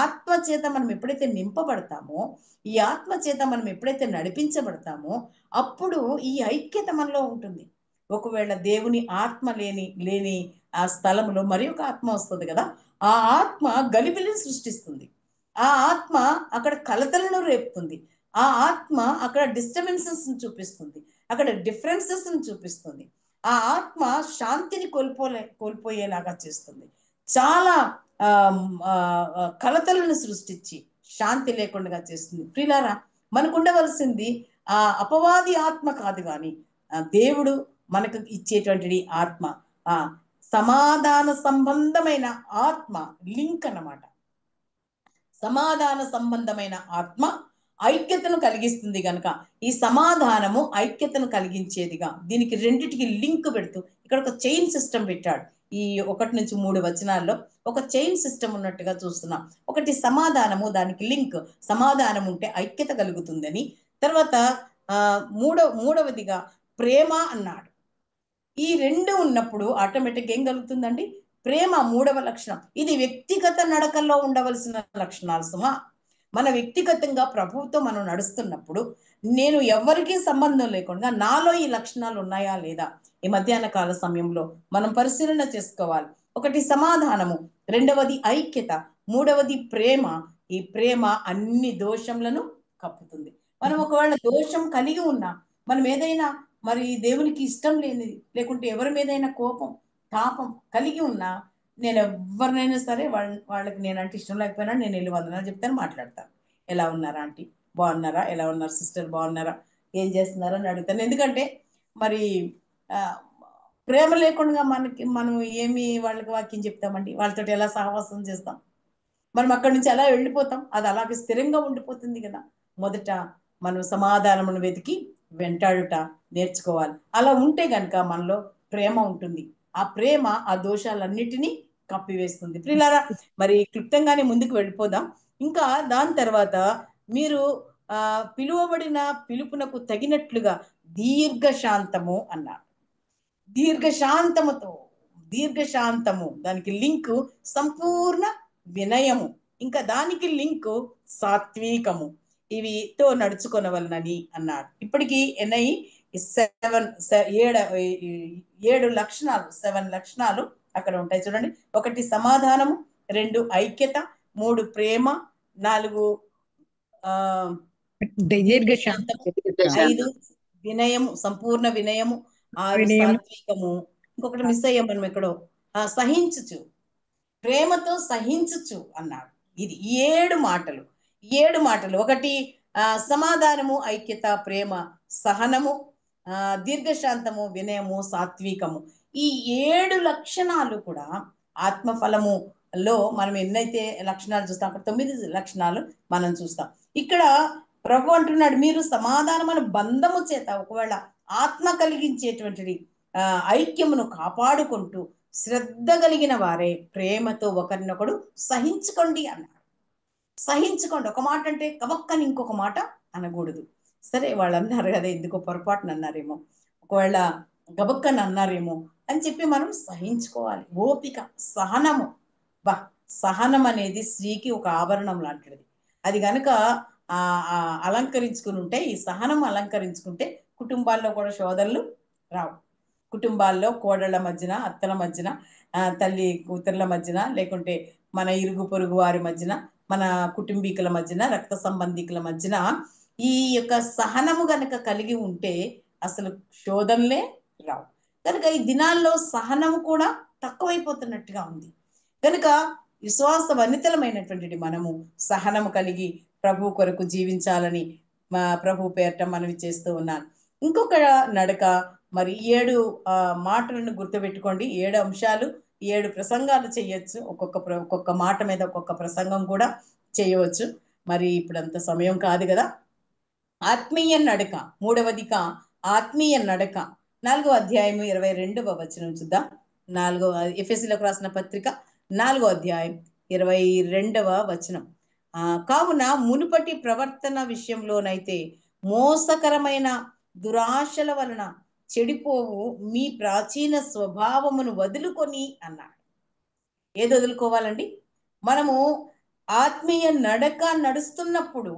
ఆత్మ చేత మనం ఎప్పుడైతే నింపబడతామో, ఈ ఆత్మ చేత మనం ఎప్పుడైతే నడిపించబడతామో, అప్పుడు ఈ ఐక్యత మనలో ఉంటుంది. ఒకవేళ దేవుని ఆత్మ లేని ఆ స్థలంలో మరి ఒక ఆత్మ వస్తుంది కదా, ఆ ఆత్మ గలిబిలిని సృష్టిస్తుంది, ఆ ఆత్మ అక్కడ కలతలను రేపుతుంది, ఆ ఆత్మ అక్కడ డిస్టర్బెన్సెస్ చూపిస్తుంది, అక్కడ డిఫరెన్సెస్ చూపిస్తుంది, ఆ ఆత్మ శాంతిని కోల్పోయేలాగా చేస్తుంది, చాలా కలతలను సృష్టించి శాంతి లేకుండా చేస్తుంది. ప్రియులారా, మనకు ఉండవలసింది ఆ అపవాది ఆత్మ కాదు, కానీ దేవుడు మనకు ఇచ్చేటువంటిది ఆత్మ, సమాధాన సంబంధమైన ఆత్మ, లింక్ అన్నమాట. సమాధాన సంబంధమైన ఆత్మ ఐక్యతను కలిగిస్తుంది గనక ఈ సమాధానము ఐక్యతను కలిగించేదిగా, దీనికి రెండిటికి లింక్ పెడుతూ ఇక్కడ ఒక చైన్ సిస్టమ్ పెట్టాడు. ఈ 1 నుంచి 3 వచనాల్లో ఒక చైన్ సిస్టమ్ ఉన్నట్టుగా చూస్తున్నాం. ఒకటి సమాధానము, దానికి లింక్, సమాధానం ఉంటే ఐక్యత కలుగుతుందని. తర్వాత మూడవదిగా ప్రేమ అన్నాడు. ఈ 2 ఉన్నప్పుడు ఆటోమేటిక్గా ఏం కలుగుతుందండి? ప్రేమ 3వ లక్షణం. ఇది వ్యక్తిగత నడకల్లో ఉండవలసిన లక్షణాలు సుమా. మన వ్యక్తిగతంగా ప్రభువుతో మనం నడుస్తున్నప్పుడు నేను ఎవరికీ సంబంధం లేకుండా నాలో ఈ లక్షణాలు ఉన్నాయా లేదా ఈ మధ్యాహ్న కాల సమయంలో మనం పరిశీలన చేసుకోవాలి. ఒకటి సమాధానము, రెండవది ఐక్యత, మూడవది ప్రేమ. ఈ ప్రేమ అన్ని దోషములను కప్పుతుంది. మనం ఒకవేళ దోషం కలిగి ఉన్నా, మనం ఏదైనా మరి దేవునికి ఇష్టం లేనిది లేకుంటే ఎవరి మీదైనా కోపం తాపం కలిగి ఉన్నా, నేను ఎవరినైనా సరే వాళ్ళకి నేనంటే ఇష్టం లేకపోయినా నేను వెళ్ళి వందనాలు చెప్తాను, మాట్లాడతాను. ఎలా ఉన్నారా ఆంటీ, బాగున్నారా, ఎలా ఉన్నారు సిస్టర్, బాగున్నారా, ఏం చేస్తున్నారా అని అడుగుతాను. ఎందుకంటే మరి ఆ, ప్రేమ లేకుండా మనం ఏమి వాళ్ళకి వాక్యం చెప్తామండి, వాళ్ళతో ఎలా సహవాసం చేస్తాం, మనం అక్కడి నుంచి ఎలా వెళ్ళిపోతాం, అది అలాగే స్థిరంగా ఉండిపోతుంది కదా. మొదట మనం సమాధానమును వెతికి వెంటాడుట నేర్చుకోవాలి. అలా ఉంటే గనక మనలో ప్రేమ ఉంటుంది. ఆ ప్రేమ ఆ దోషాలన్నిటినీ కప్పివేస్తుంది. ప్రియులారా, మరి క్లుప్తంగానే ముందుకు వెళ్ళిపోదాం. ఇంకా దాని తర్వాత మీరు పిలువబడిన పిలుపునకు తగినట్లుగా దీర్ఘశాంతము అన్నారు. దీర్ఘశాంతముతో, దీర్ఘశాంతము దానికి లింకు సంపూర్ణ వినయము, ఇంకా దానికి లింకు సాత్వికము, ఇవితో నడుచుకొనవలనని అన్నాడు. ఇప్పటికి ఎన్ఐ 7 లక్షణాలు, 7 లక్షణాలు అక్కడ ఉంటాయి చూడండి. 1 సమాధానము, 2 ఐక్యత, 3 ప్రేమ, 4 ఆ దీర్ఘశాంతము, 5 వినయము, సంపూర్ణ వినయము, 6 సాత్వికము, ఇంకొకటి మిస్ అయ్యాం మనం ఎక్కడో, సహించుచు, ప్రేమతో సహించుచు అన్నాడు. ఇది 7 మాటలు, 7 మాటలు. ఒకటి సమాధానము, ఐక్యత, ప్రేమ, సహనము, దీర్ఘశాంతము, వినయము, సాత్వికము. ఈ 7 లక్షణాలు కూడా ఆత్మఫలములో మనం ఎన్నైతే లక్షణాలు చూస్తాం, అక్కడ 9 లక్షణాలు మనం చూస్తాం. ఇక్కడ ప్రభు అంటున్నాడు, మీరు సమాధానమైన బంధము చేత ఒకవేళ ఆత్మ కలిగించేటువంటిది ఐక్యమును కాపాడుకుంటూ శ్రద్ధ కలిగిన వారే ప్రేమతో ఒకరినొకడు సహించుకోండి అన్నాడు. సహించుకోండి. ఒక మాట అంటే కవక్కని ఇంకొక మాట అనకూడదు. సరే, వాళ్ళు అన్నారు కదా, ఎందుకో పొరపాటున అన్నారేమో, ఒకవేళ గబక్కని అన్నారేమో అని చెప్పి మనం సహించుకోవాలి. ఓపిక, సహనము. సహనం అనేది స్త్రీకి ఒక ఆభరణం లాంటిది. అది కనుక అలంకరించుకుని ఉంటే, ఈ సహనం అలంకరించుకుంటే కుటుంబాల్లో కూడా శోధనలు రావు. కుటుంబాల్లో కోడళ్ళ మధ్యన, అత్తల మధ్యన, తల్లి కూతుర్ల మధ్యన, లేకుంటే మన ఇరుగు పొరుగు వారి మధ్యన, మన కుటుంబీకుల మధ్యన, రక్త సంబంధికుల మధ్యన ఈ యొక్క సహనము గనక కలిగి ఉంటే అసలు శోధనలే రావు. కనుక ఈ దినాల్లో సహనము కూడా తక్కువైపోతున్నట్టుగా ఉంది. కనుక విశ్వాస వనితలమైనటువంటి మనము సహనము కలిగి ప్రభు కొరకు జీవించాలని ప్రభు పేరట మనవి చేస్తూ ఉన్నాను. ఇంకొక నడక, మరి 7 మాటలను గుర్తుపెట్టుకోండి. 7 అంశాలు, 7 ప్రసంగాలు చేయొచ్చు. ఒక్కొక్క మాట మీద ఒక్కొక్క ప్రసంగం కూడా చేయవచ్చు. మరి ఇప్పుడు అంత సమయం కాదు కదా. ఆత్మీయ నడక, మూడవదిగా ఆత్మీయ నడక, 4వ అధ్యాయము 22వ వచనం చూద్దాం. ఎఫెసీయులకు రాసిన పత్రిక 4వ అధ్యాయం 22వ వచనం. కావున మునుపటి ప్రవర్తన విషయంలోనైతే మోసకరమైన దురాశల వలన చెడిపోవు మీ ప్రాచీన స్వభావమును వదులుకొని అన్నాడు. ఏది వదులుకోవాలండి? మనము ఆత్మీయ నడక నడుస్తున్నప్పుడు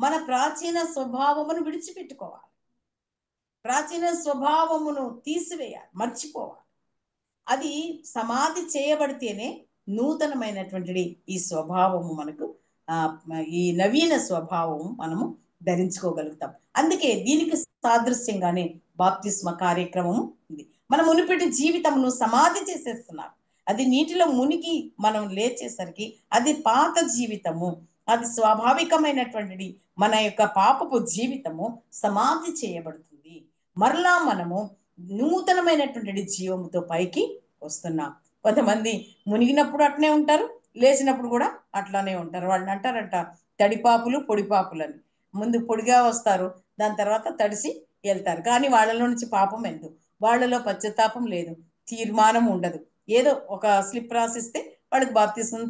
మన ప్రాచీన స్వభావమును విడిచిపెట్టుకోవాలి. ప్రాచీన స్వభావమును తీసివేయాలి, మర్చిపోవాలి. అది సమాధి చేయబడితేనే నూతనమైనటువంటి ఈ స్వభావము మనకు ఈ నవీన స్వభావము మనము ధరించుకోగలుగుతాం. అందుకే దీనికి సాదృశ్యంగానే బాప్తిస్మ కార్యక్రమము ఉంది. మన మునుపటి జీవితమును సమాధి చేసేస్తున్నారు. అది నీటిలో మునిగి మనం లేచేసరికి అది పాత జీవితము, అది స్వాభావికమైనటువంటిది. మన యొక్క పాపపు జీవితము సమాధి చేయబడుతుంది. మరలా మనము నూతనమైనటువంటి జీవముతో పైకి వస్తున్నాం. కొంతమంది మునిగినప్పుడు అట్నే ఉంటారు, లేచినప్పుడు కూడా అట్లానే ఉంటారు. వాళ్ళు అంటారంట తడిపాపులు పొడిపాపులు అని. ముందు పొడిగా వస్తారు, దాని తర్వాత తడిసి వెళ్తారు. కానీ వాళ్ళలో నుంచి పాపం ఎందుకు, వాళ్ళలో పశ్చాత్తాపం లేదు, తీర్మానం ఉండదు. ఏదో ఒక స్లిప్ రాసిస్తే వాళ్ళకి బాప్తిస్మం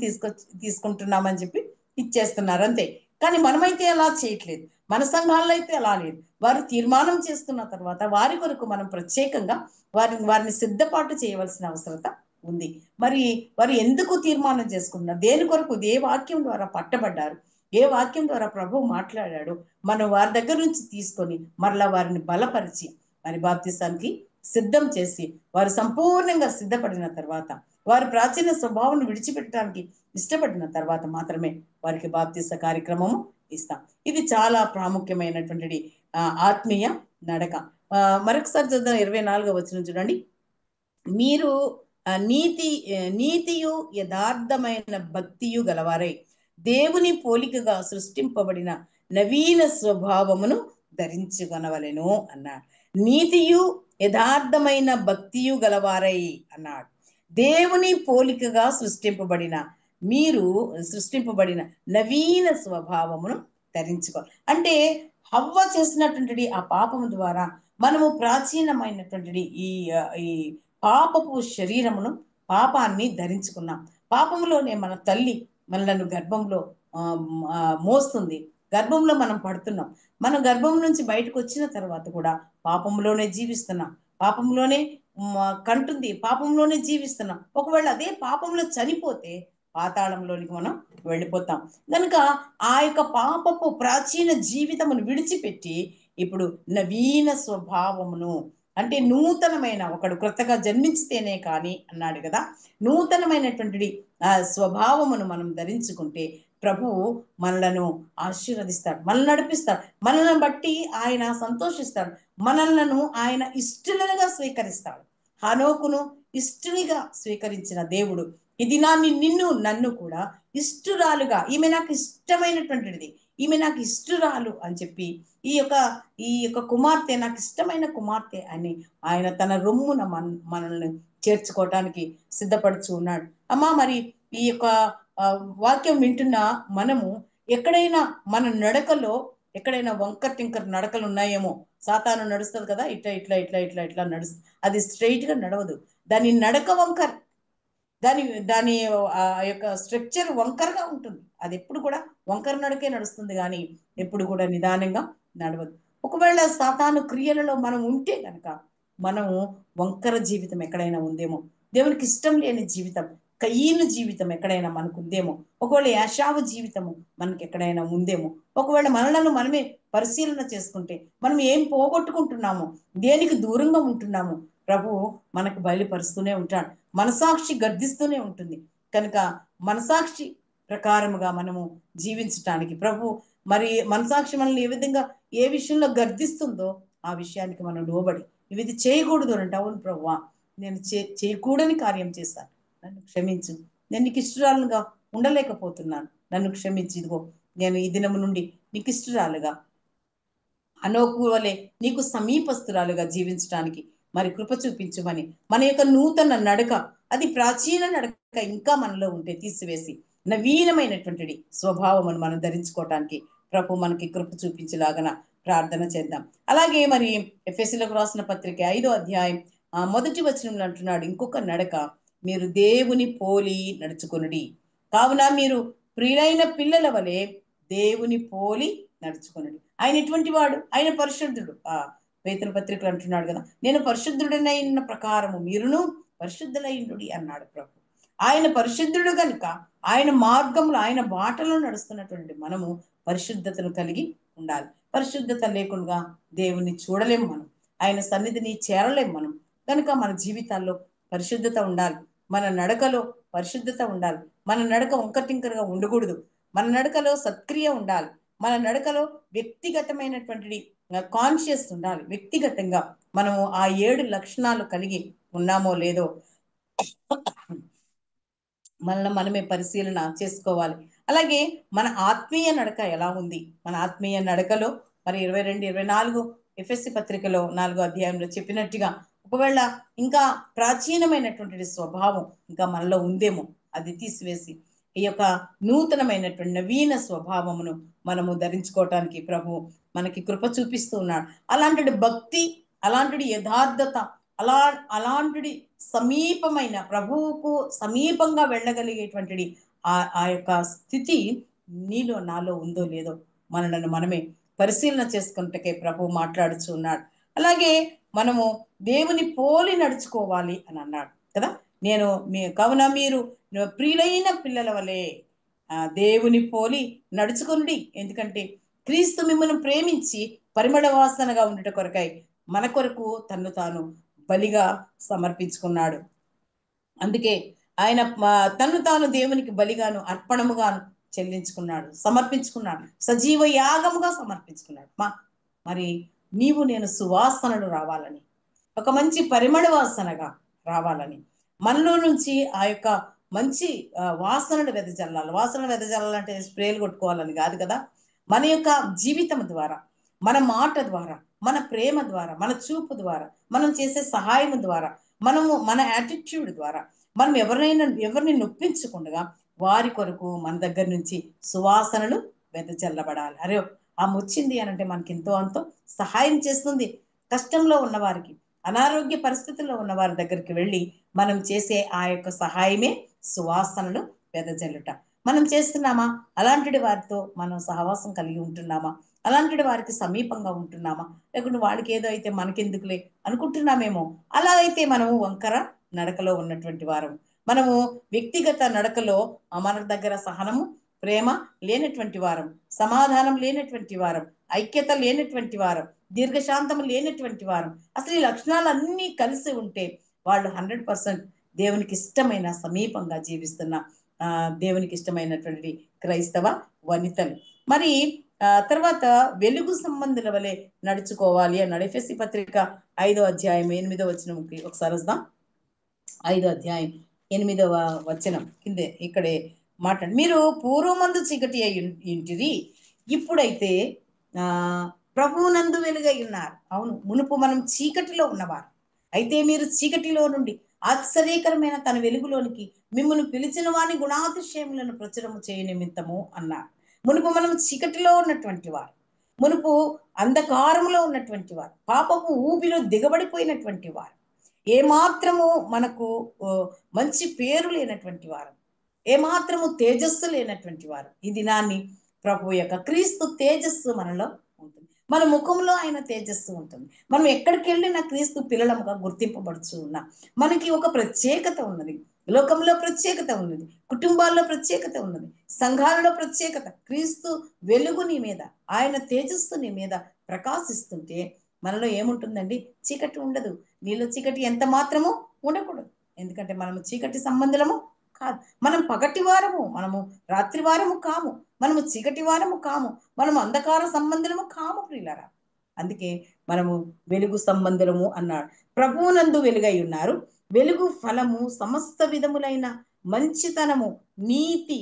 తీసుకుంటున్నామని చెప్పి ఇచ్చేస్తున్నారు అంతే. కానీ మనమైతే అలా చేయట్లేదు. మన సంఘాల్లో అయితే అలా లేదు. వారు తీర్మానం చేసుకున్న తర్వాత వారి కొరకు మనం ప్రత్యేకంగా వారిని సిద్ధపాటు చేయవలసిన అవసరత ఉంది. మరి వారు ఎందుకు తీర్మానం చేసుకున్నారు, దేని కొరకు, ఏ వాక్యం ద్వారా పట్టబడ్డారు, ఏ వాక్యం ద్వారా ప్రభువు మాట్లాడాడో మనం వారి దగ్గర నుంచి తీసుకొని మరలా వారిని బలపరిచి మరి బాప్తిసానికి సిద్ధం చేసి వారు సంపూర్ణంగా సిద్ధపడిన తర్వాత వారి ప్రాచీన స్వభావం విడిచిపెట్టడానికి ఇష్టపడిన తర్వాత మాత్రమే వారికి బాప్తిస కార్యక్రమము ఇస్తాం. ఇది చాలా ప్రాముఖ్యమైనటువంటి ఆత్మీయ నడక. మరొకసారి చూద్దాం, 24వ వచనం చూడండి. మీరు నీతియు యథార్థమైన భక్తియు గలవారై దేవుని పోలికగా సృష్టింపబడిన నవీన స్వభావమును ధరించుకొనవలెను అన్నాడు. నీతియు యథార్థమైన భక్తియు గలవారై అన్నాడు. దేవుని పోలికగా సృష్టింపబడిన నవీన స్వభావమును ధరించుకో అంటే హవ్వ చేసినటువంటి ఆ పాపము ద్వారా మనము ప్రాచీనమైనటువంటి ఈ పాపపు శరీరమును పాపాన్ని ధరించుకున్నాం. పాపములోనే మన తల్లి మనలను గర్భంలో మోస్తుంది, గర్భంలో మనం పడుతున్నాం. మనం గర్భం నుంచి బయటకు వచ్చిన తర్వాత కూడా పాపంలోనే జీవిస్తున్నాం, పాపంలోనే కంటుంది, పాపంలోనే జీవిస్తున్నాం. ఒకవేళ అదే పాపంలో చనిపోతే పాతాళంలోనికి మనం వెళ్ళిపోతాం. కనుక ఆ యొక్క పాపపు ప్రాచీన జీవితమును విడిచిపెట్టి ఇప్పుడు నవీన స్వభావమును అంటే నూతనమైన, ఒకడు క్రొత్తగా జన్మించితేనే కానీ అన్నాడు కదా, నూతనమైనటువంటి ఆ స్వభావమును మనం ధరించుకుంటే ప్రభువు మనలను ఆశీర్వదిస్తాడు, మనల్ని నడిపిస్తాడు, మనల్ని బట్టి ఆయన సంతోషిస్తాడు, మనలను ఆయన ఇష్టలుగా స్వీకరిస్తాడు. హనోకును ఇష్టనిగా స్వీకరించిన దేవుడు ఈ దినాన్ని నన్ను కూడా ఇష్టురాలుగా, ఈమె నాకు ఇష్టమైనటువంటిది, ఈమె నాకు ఇష్టురాలు అని చెప్పి ఈ యొక్క కుమార్తె నాకు ఇష్టమైన కుమార్తె అని ఆయన తన రొమ్మున మనల్ని చేర్చుకోవటానికి సిద్ధపడుచు ఉన్నాడు. అమ్మా, మరి ఈ యొక్క వాక్యం వింటున్న మనము ఎక్కడైనా మన నడకలో ఎక్కడైనా వంకర్ టింకర్ నడకలు ఉన్నాయేమో. సాతాను నడుస్తుంది కదా, ఇట్లా ఇట్లా ఇట్లా ఇట్లా ఇట్లా నడుస్తుంది, అది స్ట్రైట్ గా నడవదు, దాని నడక వంకర్, దాని ఆ యొక్క స్ట్రక్చర్ వంకరగా ఉంటుంది. అది ఎప్పుడు కూడా వంకర నడకే నడుస్తుంది కానీ ఎప్పుడు కూడా నిదానంగా నడవదు. ఒకవేళ సాతాను క్రియలలో మనం ఉంటే కనుక మనము వంకర జీవితం ఎక్కడైనా ఉందేమో, దేవునికి ఇష్టం లేని జీవితం, కయీను జీవితం ఎక్కడైనా మనకు ఉందేమో, ఒకవేళ యాషావు జీవితము మనకి ఎక్కడైనా ఉందేమో, ఒకవేళ మనలను మనమే పరిశీలన చేసుకుంటే మనం ఏం పోగొట్టుకుంటున్నామో, దేనికి దూరంగా ఉంటున్నామో ప్రభువు మనకు బయలుపరుస్తూనే ఉంటాడు. మనసాక్షి గర్దిస్తూనే ఉంటుంది. కనుక మనసాక్షి ప్రకారముగా మనము జీవించటానికి ప్రభు మరి మనసాక్షి మనల్ని ఏ విషయంలో గర్దిస్తుందో ఆ విషయానికి మనం లోబడి ఇది చేయకూడదు అంటే, అవును ప్రభువా, నేను చేయకూడని కార్యం చేశాను, నన్ను క్షమించు, నేను నీకు ఇష్టరాలుగా ఉండలేకపోతున్నాను, నన్ను క్షమించి, ఇదిగో నేను ఈ దినము నుండి నీకు ఇష్టరాలుగా హనోకు వలె నీకు సమీపస్తురాలుగా జీవించడానికి మరి కృప చూపించమని మన యొక్క నూతన నడక, అది ప్రాచీన నడక ఇంకా మనలో ఉంటే తీసివేసి నవీనమైనటువంటి స్వభావమును మనం ధరించుకోవటానికి ప్రభు మనకి కృప చూపించేలాగన ప్రార్థన చేద్దాం. అలాగే మరి ఎఫెసీయులకు రాసిన పత్రిక 5వ అధ్యాయం మొదటి వచనంలో అంటున్నాడు, ఇంకొక నడక, మీరు దేవుని పోలి నడుచుకొనుడి, కావున మీరు ప్రియులైన పిల్లల వలె దేవుని పోలి నడుచుకొనుడి. ఆయన ఎటువంటి వాడు? ఆయన పరిశుద్ధుడు. పేతురు పత్రికలు అంటున్నాడు కదా, నేను పరిశుద్ధుడనైన ప్రకారము మీరును పరిశుద్ధులైండుడి అన్నాడు ప్రభు. ఆయన పరిశుద్ధుడు కనుక ఆయన మార్గంలో ఆయన బాటలో నడుస్తున్నటువంటి మనము పరిశుద్ధతను కలిగి ఉండాలి. పరిశుద్ధత లేకుండా దేవుని చూడలేం, మనం ఆయన సన్నిధిని చేరలేం మనం. కనుక మన జీవితాల్లో పరిశుద్ధత ఉండాలి, మన నడకలో పరిశుద్ధత ఉండాలి, మన నడక వంకటింకరగా ఉండకూడదు, మన నడకలో సత్క్రియ ఉండాలి, మన నడకలో వ్యక్తిగతమైనటువంటి కాన్షియస్ ఉండాలి. వ్యక్తిగతంగా మనము ఆ 7 లక్షణాలు కలిగి ఉన్నామో లేదో మనల్ని మనమే పరిశీలన చేసుకోవాలి. అలాగే మన ఆత్మీయ నడక ఎలా ఉంది? మన ఆత్మీయ నడకలో మరి 22, 24 ఎఫెసీ పత్రికలో 4వ అధ్యాయంలో చెప్పినట్టుగా ఒకవేళ ఇంకా ప్రాచీనమైనటువంటి స్వభావం ఇంకా మనలో ఉందేమో, అది తీసివేసి ఈ యొక్క నూతనమైనటువంటి నవీన స్వభావమును మనము ధరించుకోవటానికి ప్రభు మనకి కృప చూపిస్తూ ఉన్నాడు. అలాంటి భక్తి, అలాంటి యథార్థత, అలాంటి సమీపమైన ప్రభువుకు సమీపంగా వెళ్ళగలిగేటువంటి ఆ యొక్క స్థితి నీలో నాలో ఉందో లేదో మనలను మనమే పరిశీలన చేసుకుంటకే ప్రభు మాట్లాడుచు ఉన్నాడు. అలాగే మనము దేవుని పోలి నడుచుకోవాలి అని అన్నాడు కదా. కావున మీరు ప్రియులైన పిల్లల వలె దేవుని పోలి నడుచుకునుడి, ఎందుకంటే క్రీస్తు మిమ్మల్ని ప్రేమించి పరిమళ వాసనగా ఉండట కొరకై మన కొరకు తన్ను తాను బలిగా సమర్పించుకున్నాడు. అందుకే ఆయన తన్ను తాను దేవునికి బలిగాను అర్పణముగాను చెల్లించుకున్నాడు, సమర్పించుకున్నాడు, సజీవ యాగముగా సమర్పించుకున్నాడు. మరి నీవు నేను సువాసనలు రావాలని, ఒక మంచి పరిమళ వాసనగా రావాలని, మనలో నుంచి ఆ యొక్క మంచి వాసనలు వెదజల్లాలి. వాసనలు వెదజల్లాలంటే స్ప్రేలు కొట్టుకోవాలని కాదు కదా. మన యొక్క జీవితం ద్వారా, మన మాట ద్వారా, మన ప్రేమ ద్వారా, మన చూపు ద్వారా, మనం చేసే సహాయం ద్వారా, మన యాటిట్యూడ్ ద్వారా మనం ఎవరిని నొప్పించకుండా వారి కొరకు మన దగ్గర నుంచి సువాసనలు వెదజల్లబడాలి. అరే ఆమె వచ్చింది అని అంటే మనకి ఎంతో అంతో సహాయం చేస్తుంది. కష్టంలో ఉన్నవారికి, అనారోగ్య పరిస్థితుల్లో ఉన్న వారి దగ్గరికి వెళ్ళి మనం చేసే ఆ యొక్క సహాయమే సువాసనలు వెదజల్లుట. మనం చేస్తున్నామా? అలాంటి వారితో మనం సహవాసం కలిగి ఉంటున్నామా? అలాంటి వారికి సమీపంగా ఉంటున్నామా? లేకుంటే వాళ్ళకి ఏదో అయితే మనకెందుకులే అనుకుంటున్నామేమో. అలా అయితే మనము వంకర నడకలో ఉన్నటువంటి వారం. మనము వ్యక్తిగత నడకలో మన దగ్గర సహనము, ప్రేమ లేనటువంటి వారం, సమాధానం లేనటువంటి వారం, ఐక్యత లేనటువంటి వారం, దీర్ఘశాంతము లేనటువంటి వారం. అసలు ఈ లక్షణాలన్నీ కలిసి ఉంటే వాళ్ళు 100% దేవునికి ఇష్టమైన, సమీపంగా జీవిస్తున్న దేవునికి ఇష్టమైనటువంటి క్రైస్తవ వనితలు. మరి తర్వాత వెలుగు సంబంధుల వలె నడుచుకోవాలి అన్నాడు. ఎఫెసీ పత్రిక 5వ అధ్యాయం 8వ వచనంకి ఒకసారి వద్దాం. 5వ అధ్యాయం 8వ వచనం కిందే ఇక్కడే మాట్లాడు. మీరు పూర్వమందు చీకటి అయి ఇంటిరి, ఇప్పుడైతే ప్రభువునందు వెలుగై ఉన్నారు. అవును, మునుపు మనం చీకటిలో ఉన్నవారు, అయితే మీరు చీకటిలో నుండి ఆశ్చర్యకరమైన తన వెలుగులోనికి మిమ్మల్ని పిలిచిన వాని గుణాతిశయములను ప్రచురము చేయ నిమిత్తము అన్నారు. మునుపు మనం చీకటిలో ఉన్నటువంటి వారు, మునుపు అంధకారంలో ఉన్నటువంటి వారు, పాపపు ఊబిలో దిగబడిపోయినటువంటి వారు, ఏమాత్రము మనకు మంచి పేరు లేనటువంటి వారు, ఏమాత్రము తేజస్సు లేనటువంటి వారు, ఈ దినాన్ని ప్రభు యొక్క క్రీస్తు తేజస్సు మనలో ఉంటుంది. మన ముఖంలో ఆయన తేజస్సు ఉంటుంది. మనం ఎక్కడికి వెళ్ళినా క్రీస్తు పిల్లలముగా గుర్తింపబడుచు ఉన్నాం. మనకి ఒక ప్రత్యేకత ఉన్నది, లోకంలో ప్రత్యేకత ఉన్నది, కుటుంబాల్లో ప్రత్యేకత ఉన్నది, సంఘాలలో ప్రత్యేకత. క్రీస్తు వెలుగు నీ మీద, ఆయన తేజస్సు నీ మీద ప్రకాశిస్తుంటే మనలో ఏముంటుందండి? చీకటి ఉండదు. నీలో చీకటి ఎంత మాత్రము ఉండకూడదు. ఎందుకంటే మనము చీకటి సంబంధులము కాదు, మనం పగటి వారము, మనము రాత్రి వారము కాము, మనము చీకటి వారము కాము, మనము అంధకార సంబంధులము కాము ప్రియులారా. అందుకే మనము వెలుగు సంబంధులము అన్నాడు. ప్రభువునందు వెలుగై ఉన్నారు. వెలుగు ఫలము సమస్త విధములైన మంచితనము, నీతి,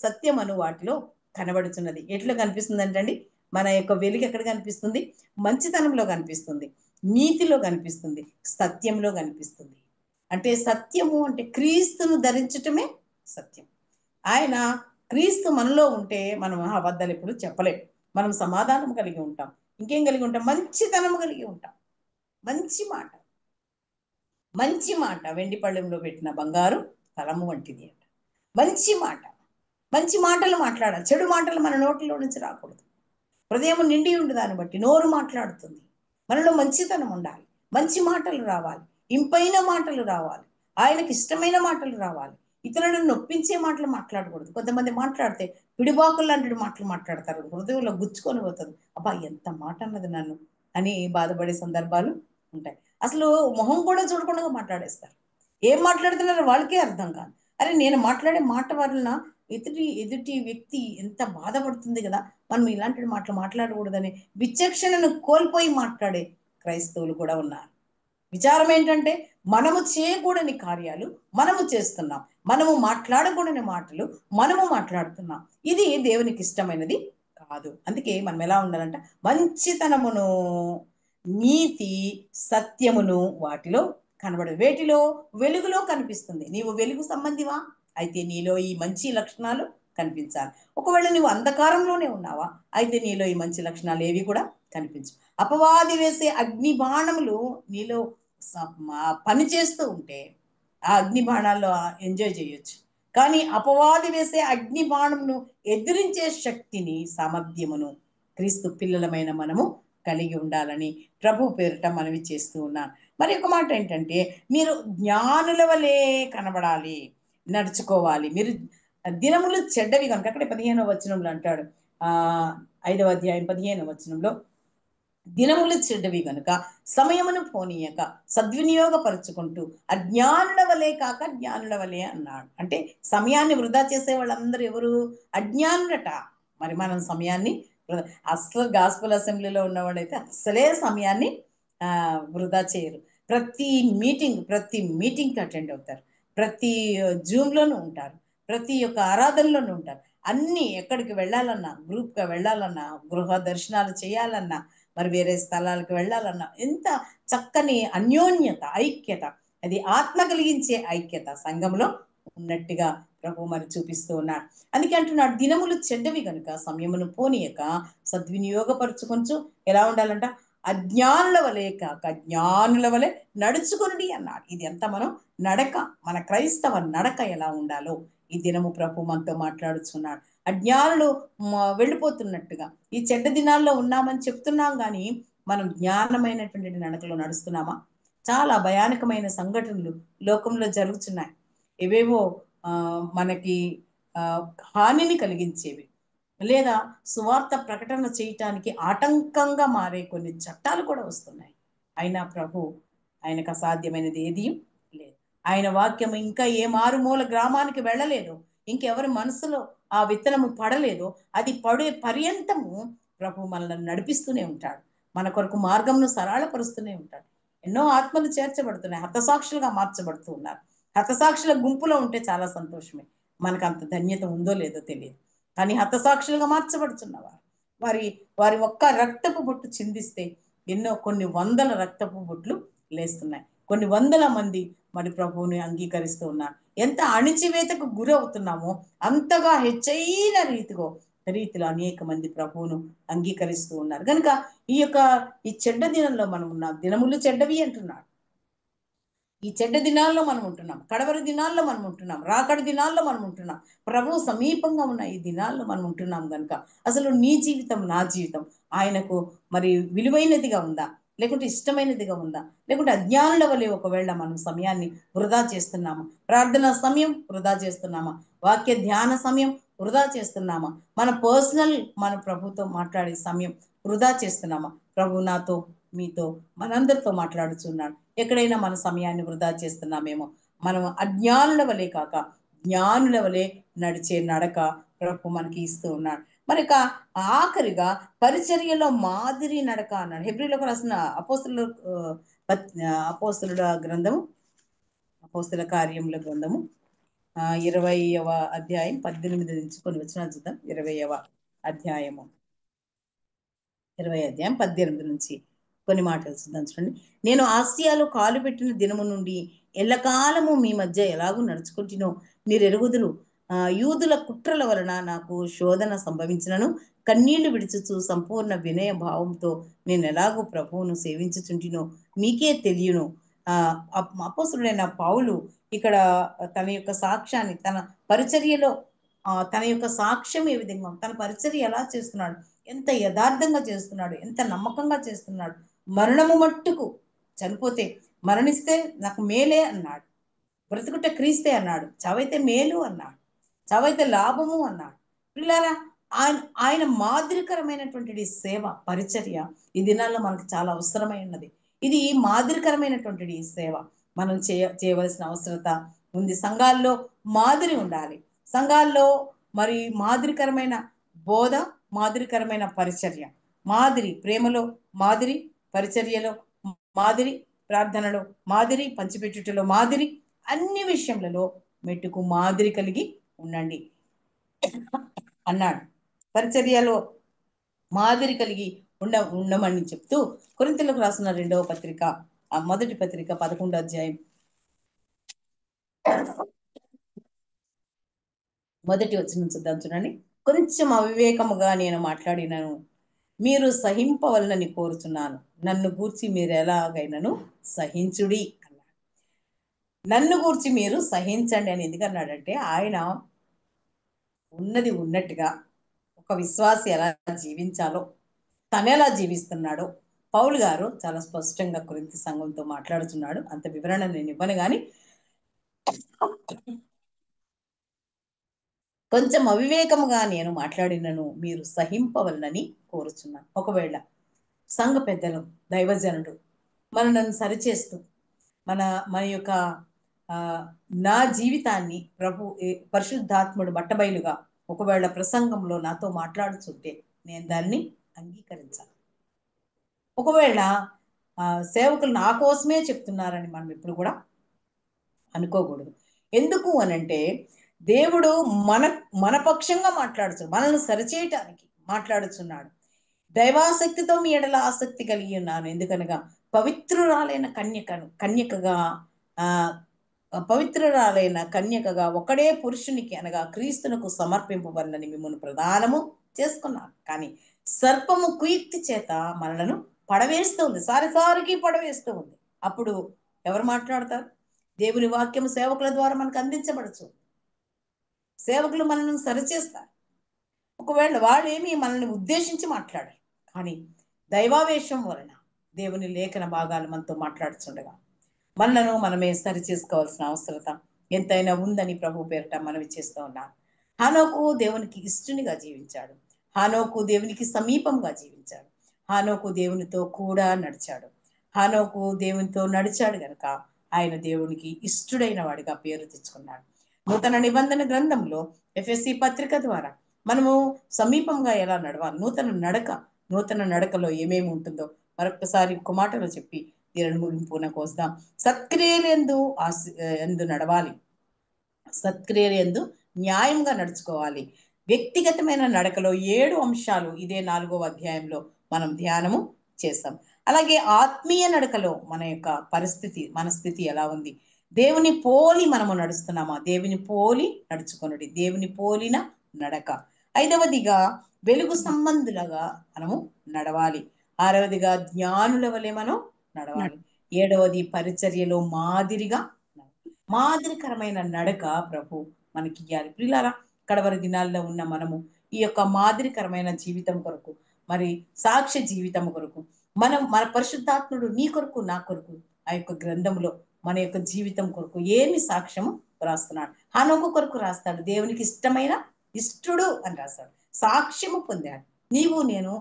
సత్యమను వాటిలో కనబడుతున్నది. ఎట్లా కనిపిస్తుంది అంటండి? మన యొక్క వెలుగు ఎక్కడ కనిపిస్తుంది? మంచితనంలో కనిపిస్తుంది, నీతిలో కనిపిస్తుంది, సత్యంలో కనిపిస్తుంది. అంటే సత్యము అంటే క్రీస్తును ధరించటమే సత్యం. ఆయన క్రీస్తు మనలో ఉంటే మనం అబద్ధాలు ఎప్పుడు చెప్పలేం. మనం సమాధానం కలిగి ఉంటాం. ఇంకేం కలిగి ఉంటాం? మంచితనము కలిగి ఉంటాం. మంచి మాట వెండి పళ్ళెంలో పెట్టిన బంగారు తలము వంటిది అంట. మంచి మాటలు మాట్లాడాలి. చెడు మాటలు మన నోటిలో నుంచి రాకూడదు. హృదయం నిండి ఉండి దాన్ని బట్టి నోరు మాట్లాడుతుంది. మనలో మంచితనం ఉండాలి, మంచి మాటలు రావాలి, ఇంపైన మాటలు రావాలి, ఆయనకి ఇష్టమైన మాటలు రావాలి. ఇతరులను నొప్పించే మాటలు మాట్లాడకూడదు. కొంతమంది మాట్లాడితే పిడిబాకులు లాంటి మాటలు మాట్లాడతారు, హృదయంలో గుచ్చుకొని పోతుంది. అబ్బా ఎంత మాట అన్నది నన్ను అని బాధపడే సందర్భాలు ఉంటాయి. అసలు మొహం కూడా చూడకుండా మాట్లాడేస్తారు. ఏం మాట్లాడుతున్నారో వాళ్ళకే అర్థం కాదు. అరే నేను మాట్లాడే మాట వలన ఎదుటి వ్యక్తి ఎంత బాధపడుతుంది కదా, మనం ఇలాంటి మాటలు మాట్లాడకూడదని విచక్షణను కోల్పోయి మాట్లాడే క్రైస్తవులు కూడా ఉన్నారు. విచారం ఏంటంటే మనము చేయకూడని కార్యాలు మనము చేస్తున్నాం, మనము మాట్లాడకూడని మాటలు మనము మాట్లాడుతున్నాం. ఇది దేవునికి ఇష్టమైనది కాదు. అందుకే మనం ఎలా ఉండాలంట? మంచితనమును, నీతి, సత్యమును వాటిలో కనబడదు. వేటిలో? వెలుగులో కనిపిస్తుంది. నీవు వెలుగు సంబంధివా? అయితే నీలో ఈ మంచి లక్షణాలు కనిపించాలి. ఒకవేళ నువ్వు అంధకారంలోనే ఉన్నావా? అయితే నీలో ఈ మంచి లక్షణాలు ఏవి కూడా కనిపించు. అపవాది వేసే అగ్ని బాణములు నీలో పని చేస్తూ ఉంటే ఆ అగ్ని బాణాల్లో ఎంజాయ్ చేయొచ్చు. కానీ అపవాది వేసే అగ్ని బాణమును ఎదిరించే శక్తిని, సామర్థ్యమును క్రీస్తు పిల్లలమైన మనము కలిగి ఉండాలని ప్రభు పేరిట మనవి చేస్తూ ఉన్నాను. మరి ఒక మాట ఏంటంటే మీరు జ్ఞానుల వలె కనబడాలి, నడుచుకోవాలి. మీరు దినములు చెడ్డవి కనుక, అక్కడే 15వ వచనంలో అంటాడు, 5వ అధ్యాయం 15వ వచనంలో, దినములు చెడ్డవి గనుక సమయమును పోనీయక సద్వినియోగపరుచుకుంటూ అజ్ఞానుల వలె కాక జ్ఞానుల వలె అన్నాడు. అంటే సమయాన్ని వృధా చేసే వాళ్ళందరూ ఎవరు? అజ్ఞానులట. మరి మనం సమయాన్ని అసలు గాస్పుల్ అసెంబ్లీలో ఉన్నవాడైతే అసలే సమయాన్ని వృధా చేయరు. ప్రతి మీటింగ్కి అటెండ్ అవుతారు, ప్రతి జూమ్లోనూ ఉంటారు, ప్రతి ఒక్క ఆరాధనలోనూ ఉంటారు. అన్ని ఎక్కడికి వెళ్ళాలన్నా, గ్రూప్గా వెళ్ళాలన్నా, గృహ దర్శనాలు చేయాలన్నా, మరి వేరే స్థలాలకు వెళ్ళాలన్నా, ఎంత చక్కని అన్యోన్యత, ఐక్యత, అది ఆత్మ కలిగించే ఐక్యత సంఘంలో ఉన్నట్టుగా ప్రభు మరి చూపిస్తూ ఉన్నాడు. అందుకే అంటున్నాడు, దినములు చెడ్డవి కనుక సమయమును పోనీయక సద్వినియోగపరుచుకొంచు ఎలా ఉండాలంట? అజ్ఞానుల వలె కాక జ్ఞానుల వలె నడుచుకుని అన్నాడు. ఇది ఎంత మనం నడక, మన క్రైస్తవ నడక ఎలా ఉండాలో ఈ దినము ప్రభు మనతో మాట్లాడుచున్నాడు. అజ్ఞానులు వెళ్ళిపోతున్నట్టుగా ఈ చెడ్డ దినాల్లో ఉన్నామని చెప్తున్నాం, కానీ మనం జ్ఞానమైనటువంటి నడకలో నడుస్తున్నామా? చాలా భయానకమైన సంఘటనలు లోకంలో జరుగుతున్నాయి. ఏవేవో మనకి హానిని కలిగించేవి, లేదా సువార్త ప్రకటన చేయటానికి ఆటంకంగా మారే కొన్ని చట్టాలు కూడా వస్తున్నాయి. అయినా ప్రభు, ఆయనకు అసాధ్యమైనది ఏది లేదు. ఆయన వాక్యం ఇంకా ఏ మారుమూల గ్రామానికి వెళ్ళలేదు, ఇంకెవరి మనసులో ఆ విత్తనము పడలేదు, అది పడే పర్యంతము ప్రభు మనల్ని నడిపిస్తూనే ఉంటాడు, మన కొరకు మార్గంను సరళపరుస్తూనే ఉంటాడు. ఎన్నో ఆత్మలు చేర్చబడుతున్నాయి, హతసాక్షులుగా మార్చబడుతూ ఉన్నారు. హతసాక్షుల గుంపులో ఉంటే చాలా సంతోషమే, మనకు అంత ధన్యత ఉందో లేదో తెలియదు. కానీ హతసాక్షులుగా మార్చబడుతున్నవారు, వారి ఒక్క రక్తపు బొట్టు చిందిస్తే కొన్ని వందల రక్తపు బొట్లు లేస్తున్నాయి. కొన్ని వందల మంది మరి ప్రభువుని అంగీకరిస్తూ ఉన్నారు. ఎంత అణిచివేతకు గురి అవుతున్నామో అంతగా హెచ్చైన రీతిలో అనేక మంది ప్రభువును అంగీకరిస్తూ ఉన్నారు. కనుక ఈ చెడ్డ దినంలో మనం ఉన్నాం. దినములు చెడ్డవి అంటున్నాడు. ఈ చెడ్డ దినాల్లో మనం ఉంటున్నాం, కడవరి దినాల్లో మనం ఉంటున్నాం, రాకడి దినాల్లో మనం ఉంటున్నాం, ప్రభు సమీపంగా ఉన్న ఈ దినాల్లో మనం ఉంటున్నాం. కనుక అసలు నీ జీవితం, నా జీవితం ఆయనకు మరి విలువైనదిగా ఉందా, లేకుంటే ఇష్టమైనదిగా ఉందా, లేకుంటే అజ్ఞానుల వలె ఒకవేళ మనం సమయాన్ని వృధా చేస్తున్నామా? ప్రార్థనా సమయం వృధా చేస్తున్నామా? వాక్య ధ్యాన సమయం వృధా చేస్తున్నామా? మన ప్రభుతో మాట్లాడే సమయం వృధా చేస్తున్నామా? ప్రభు నాతో, మీతో, మనందరితో మాట్లాడుచున్నాడు. ఎక్కడైనా మన సమయాన్ని వృధా చేస్తున్నామేమో. మనం అజ్ఞానుల వలె కాక జ్ఞానుల వలె నడిచే నడక ప్రభు మనకి ఇస్తూ ఉన్నాడు. మరి ఆఖరిగా పరిచర్యలో మాదిరి నడక అన్నాడు. హెబ్రీలకు రాసిన అపోస్తలుల గ్రంథము, అపోస్తల కార్యముల గ్రంథము 20వ అధ్యాయం 18 నుంచి కొన్ని వచనాలు చూద్దాం. 20వ అధ్యాయం 18 నుంచి కొన్ని మాటలు చూద్దాం. చూడండి, నేను ఆసియాలో కాలు పెట్టిన దినము నుండి ఎల్లకాలము మీ మధ్య ఎలాగూ నడుచుకుంటునో మీరు ఎరుగుదురు. యూదుల కుట్రల వలన నాకు శోధన సంభవించినను కన్నీళ్లు విడుచుచు సంపూర్ణ వినయ భావంతో నేను ఎలాగూ ప్రభువును సేవించుచుంటినో మీకే తెలియను. అపోస్తలుడైన పౌలు ఇక్కడ తన యొక్క సాక్ష్యాన్ని, తన పరిచర్యలో తన యొక్క సాక్ష్యం ఏ విధంగా, తన పరిచర్య ఎలా చేస్తున్నాడు, ఎంత యథార్థంగా చేస్తున్నాడు, ఎంత నమ్మకంగా చేస్తున్నాడు. మరణము మట్టుకు చనిపోతే, మరణిస్తే నాకు మేలే అన్నాడు, బ్రతుకుట క్రీస్తే అన్నాడు, చావైతే మేలు అన్నాడు, చావైతే లాభము అన్నాడు. పిల్లారా, ఆయన మాదిరికరమైనటువంటి సేవ, పరిచర్య ఈ దినాల్లో మనకు చాలా అవసరమై ఉన్నది. ఇది మాదిరికరమైనటువంటి సేవ మనం చేయవలసిన అవసరత ఉంది. సంఘాల్లో మాదిరి ఉండాలి. సంఘాల్లో మరి మాదిరికరమైన బోధ, మాదిరికరమైన పరిచర్య, మాదిరి ప్రేమలో మాదిరి, పరిచర్యలో మాదిరి, ప్రార్థనలో మాదిరి, పంచిపెట్టుటలో మాదిరి, అన్ని విషయములలో మెట్టుకు మాదిరి కలిగి ఉండండి అన్నాడు. పరిచర్యలో మాదిరి కలిగి ఉండమని చెప్తూ కొరింథీయులకు రాసిన 2వ పత్రిక, మొదటి పత్రిక 11వ అధ్యాయం మొదటి వచనం చూద్దాం. చూడండి, కొంచెం అవివేకముగా నేను మాట్లాడినను మీరు సహింపవలనని కోరుచున్నాను. నన్ను గూర్చి మీరు ఎలాగైనను సహించుడి అన్నాడు. నన్ను గూర్చి మీరు సహించండి అని ఎందుకన్నాడంటే, ఆయన ఉన్నది ఉన్నట్టుగా ఒక విశ్వాసి ఎలా జీవించాలో, తను ఎలా జీవిస్తున్నాడో పౌలు గారు చాలా స్పష్టంగా కొరింథీ సంఘంతో మాట్లాడుతున్నాడు. అంత వివరణ నేను ఇవ్వను, కానీ కొంచెం అవివేకముగా నేను మాట్లాడినను మీరు సహింపవలనని కోరుచున్నాను. ఒకవేళ సంఘ పెద్దలు, దైవజనుడు మనల్ని సరిచేస్తూ మన మన యొక్క ఆ, నా జీవితాన్ని పరిశుద్ధాత్ముడు బట్టబయలుగా ఒకవేళ ప్రసంగంలో నాతో మాట్లాడుతుంటే నేను దాన్ని అంగీకరించాలి. ఒకవేళ సేవకులు నా కోసమే చెప్తున్నారని మనం ఇప్పుడు కూడా అనుకోకూడదు. ఎందుకు అనంటే దేవుడు మన మన పక్షంగా మాట్లాడుతున్నాడు, మనల్ని సరిచేయటానికి మాట్లాడుతున్నాడు. దైవాసక్తితో మీ ఎడల ఆసక్తి కలిగి ఉన్నాను, ఎందుకనగా పవిత్రురాలైన కన్యకగా ఆ పవిత్రురాలైన కన్యకగా ఒకడే పురుషునికి అనగా క్రీస్తునకు సమర్పింపబడినని మిమ్మల్ని ప్రదానము చేసుకున్నాను. కానీ సర్పము కుయుక్తి చేత మనలను పడవేస్తూ ఉంది, సారికి పడవేస్తూ ఉంది. అప్పుడు ఎవరు మాట్లాడతారు? దేవుని వాక్యం సేవకుల ద్వారా మనకు అందించబడచ్చు. సేవకులు మనల్ని సరిచేస్తారు. ఒకవేళ వాళ్ళేమి మనల్ని ఉద్దేశించి మాట్లాడారు, కానీ దైవావేశం వలన దేవుని లేఖన భాగాలు మనతో మాట్లాడుతుండగా మనలను మనమే సరి చేసుకోవాల్సిన అవసరత ఎంతైనా ఉందని ప్రభు పేరిట మనవి చేస్తూ ఉన్నాను. హానోకు దేవునికి ఇష్టునిగా జీవించాడు. హానోకు దేవునికి సమీపంగా జీవించాడు. హానోకు దేవునితో కూడా నడిచాడు. హానోకు దేవునితో నడిచాడు గనక ఆయన దేవునికి ఇష్టుడైన వాడిగా పేరు తెచ్చుకున్నాడు. నూతన నిబంధన గ్రంథంలో ఎఫ్ఎస్సి పత్రిక ద్వారా మనము సమీపంగా ఎలా నడవాలి, నూతన నడకలో ఏమేమి ఉంటుందో మరొకసారి ఒక మాటలో చెప్పి దీనిని ముగింపునకు వస్తాం. ఎందు నడవాలి, సత్క్రియలందు న్యాయంగా నడుచుకోవాలి. వ్యక్తిగతమైన నడకలో 7 అంశాలు ఇదే 4వ అధ్యాయంలో మనం ధ్యానము చేస్తాం. అలాగే ఆత్మీయ నడకలో మన యొక్క మన స్థితి ఎలా ఉంది? దేవుని పోలి మనము నడుస్తున్నామా? దేవుని పోలి నడుచుకొనుడి, దేవుని పోలిన నడక. 5వదిగా వెలుగు సంబంధులుగా మనము నడవాలి. 6వదిగా జ్ఞానుల వలె మనం నడవాలి. 7వది పరిచర్యలో మాదిరికరమైన నడక ప్రభు మనకి ఇవ్వాలి. ప్రియులారా, కడవరి దినాల్లో ఉన్న మనము ఈ యొక్క మాదిరికరమైన జీవితం కొరకు, మరి సాక్ష్య జీవితం కొరకు మన పరిశుద్ధాత్ముడు నీ కొరకు నా కొరకు ఆ యొక్క గ్రంథంలో మన యొక్క జీవితం కొరకు ఏమి సాక్ష్యము రాస్తున్నాడు? హానోకు కొరకు రాస్తాడు, దేవునికి ఇష్టడు అని రాస్తాడు. సాక్ష్యము పొందాడు. నీవు నేను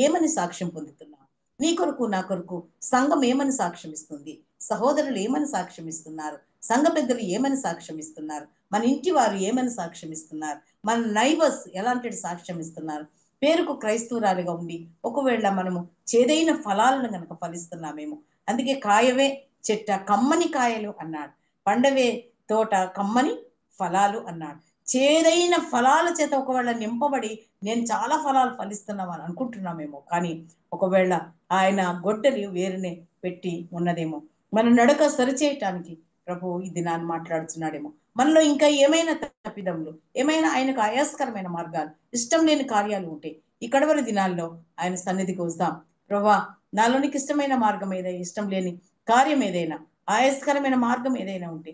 ఏమని సాక్ష్యం పొందుతున్నావు? నీ కొరకు నా కొరకు సంఘం ఏమని సాక్ష్యం ఇస్తుంది? సహోదరులు ఏమని సాక్ష్యం ఇస్తున్నారు? సంఘ పెద్దలు ఏమని సాక్ష్యం ఇస్తున్నారు? మన ఇంటి వారు ఏమని సాక్ష్యం ఇస్తున్నారు? మన నైబర్స్ ఎలాంటి సాక్ష్యం ఇస్తున్నారు? పేరుకు క్రైస్తవురాలుగా ఉండి ఒకవేళ మనము చేదైన ఫలాలను కనుక ఫలిస్తున్నామేమో. అందుకే కాయవే చెట్ట కమ్మని కాయలు అన్నాడు, పండవే తోట కమ్మని ఫలాలు అన్నాడు. చేదైన ఫలాల చేత ఒకవేళ నింపబడి నేను చాలా ఫలాలు ఫలిస్తున్నామని అనుకుంటున్నామేమో, కానీ ఒకవేళ ఆయన గొడ్డలి వేరునే పెట్టి ఉన్నదేమో. మన నడక సరిచేయటానికి ప్రభు ఈ దినాన్ని మాట్లాడుతున్నాడేమో. మనలో ఇంకా ఏమైనా తప్పిదములు, ఏమైనా ఆయనకు ఆయాస్కరమైన మార్గాలు, ఇష్టం లేని కార్యాలు ఉంటే ఈ కడవరి దినాల్లో ఆయన సన్నిధికి వస్తాం. ప్రభా, నాలోనికి ఇష్టమైన మార్గం ఏదైనా, ఇష్టం లేని కార్యం ఏదైనా, ఆయాస్కరమైన మార్గం ఏదైనా ఉంటే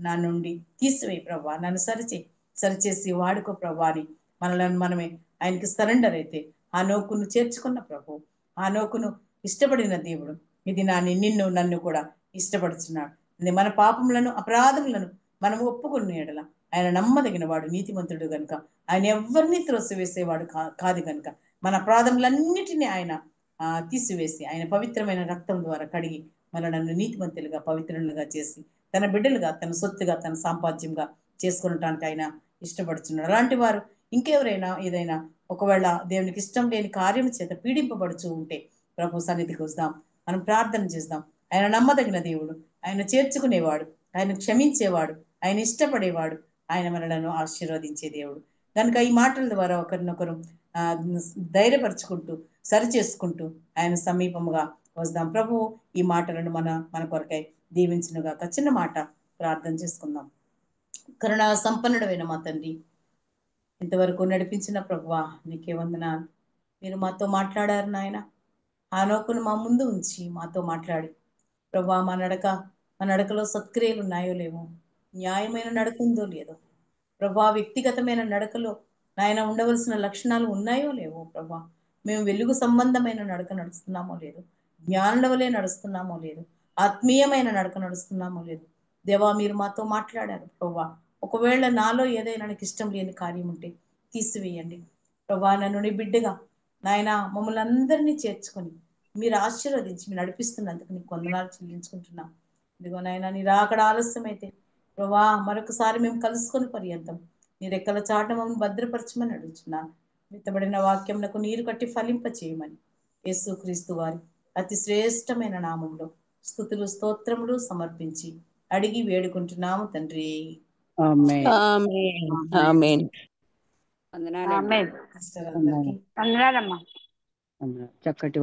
నా నుండి తీసివేయి ప్రభా, నన్ను సరిచేసి వాడుకో ప్రభా అని మనమే ఆయనకి సరెండర్ అయితే ఆ నోకును చేర్చుకున్న ప్రభు, ఆ నోకును ఇష్టపడిన దేవుడు ఇది నిన్ను నన్ను కూడా ఇష్టపడుతున్నాడు. మన పాపములను అపరాధములను మనం ఒప్పుకున్న ఎడల ఆయన నమ్మదగిన వాడు, నీతిమంతుడు గనుక ఆయన ఎవరిని త్రోసివేసేవాడు కాదు గనుక మన అపరాధములన్నిటినీ ఆయన తీసివేసి ఆయన పవిత్రమైన రక్తం ద్వారా కడిగి మనలను నీతిమంతులుగా పవిత్రులుగా చేసి తన బిడ్డలుగా, తన సొత్తుగా, తన సాంపాద్యంగా చేసుకునటానికి ఆయన ఇష్టపడుతున్నాడు. అలాంటి వారు ఇంకెవరైనా ఏదైనా ఒకవేళ దేవునికి ఇష్టం లేని కార్యం చేత పీడింపబడుచూ ఉంటే ప్రభు సన్నిధికి వస్తాం, మనం ప్రార్థన చేద్దాం. ఆయన నమ్మదగిన దేవుడు, ఆయన చేర్చుకునేవాడు, ఆయన క్షమించేవాడు, ఆయన ఇష్టపడేవాడు, ఆయన మనలను ఆశీర్వదించే దేవుడు కనుక ఈ మాటల ద్వారా ఒకరినొకరు ధైర్యపరుచుకుంటూ సరి చేసుకుంటూ ఆయన సమీపముగా వస్తాం. ప్రభు ఈ మాటలను మన కొరకై దీవించునుగా. చిన్న మాట ప్రార్థన చేసుకుందాం. కరుణా సంపన్నుడైన మా తండ్రి, ఇంతవరకు నడిపించిన ప్రభువా నీకే వందనాలు. మీరు మాతో మాట్లాడారు నాయన. ఆ నోకును మా ముందు ఉంచి మాతో మాట్లాడి ప్రభా, మా నడకలో సత్క్రియలు ఉన్నాయో లేవో, న్యాయమైన నడక ఉందో లేదో ప్రభా, వ్యక్తిగతమైన నడకలో నాయన ఉండవలసిన లక్షణాలు ఉన్నాయో లేవో ప్రభా, మేము వెలుగు సంబంధమైన నడక నడుస్తున్నామో లేదు, జ్ఞానుల వలె నడుస్తున్నామో లేదు, ఆత్మీయమైన నడక నడుస్తున్నామో లేదు దేవా, మీరు మాతో మాట్లాడారు ప్రభా. ఒకవేళ నాలో ఏదైనా నాకు ఇష్టం లేని కార్యం ఉంటే తీసివేయండి ప్రభా. నన్ను నీ బిడ్డగా నాయన మమ్మల్ని అందరినీ చేర్చుకొని మీరు ఆశీర్వదించి మీరు నడిపిస్తున్నందుకు నీకు వందనాలు చెల్లించుకుంటున్నాం. ఇదిగో నాయన నీ రాకడ ఆలస్యమైతే ప్రభా మరొకసారి మేము కలుసుకొని పర్యంతం నీ రెక్కల చాట మమ్మల్ని భద్రపరచమని అడుగుతున్నాను. విత్తబడిన వాక్యంకు నీరు కట్టి ఫలింప చేయమని యేసుక్రీస్తు వారి అతి శ్రేష్టమైన నామంలో స్తుతులు స్తోత్రములు సమర్పించి అడిగి వేడుకుంటున్నాము తండ్రి. ఆమేన్. ఆమేన్. ఆమేన్. ఆమేన్. వందనాలండి. ఆమేన్. సిస్టర్ అందరికీ వందనాలమ్మా. వందనాలు. చక్కటి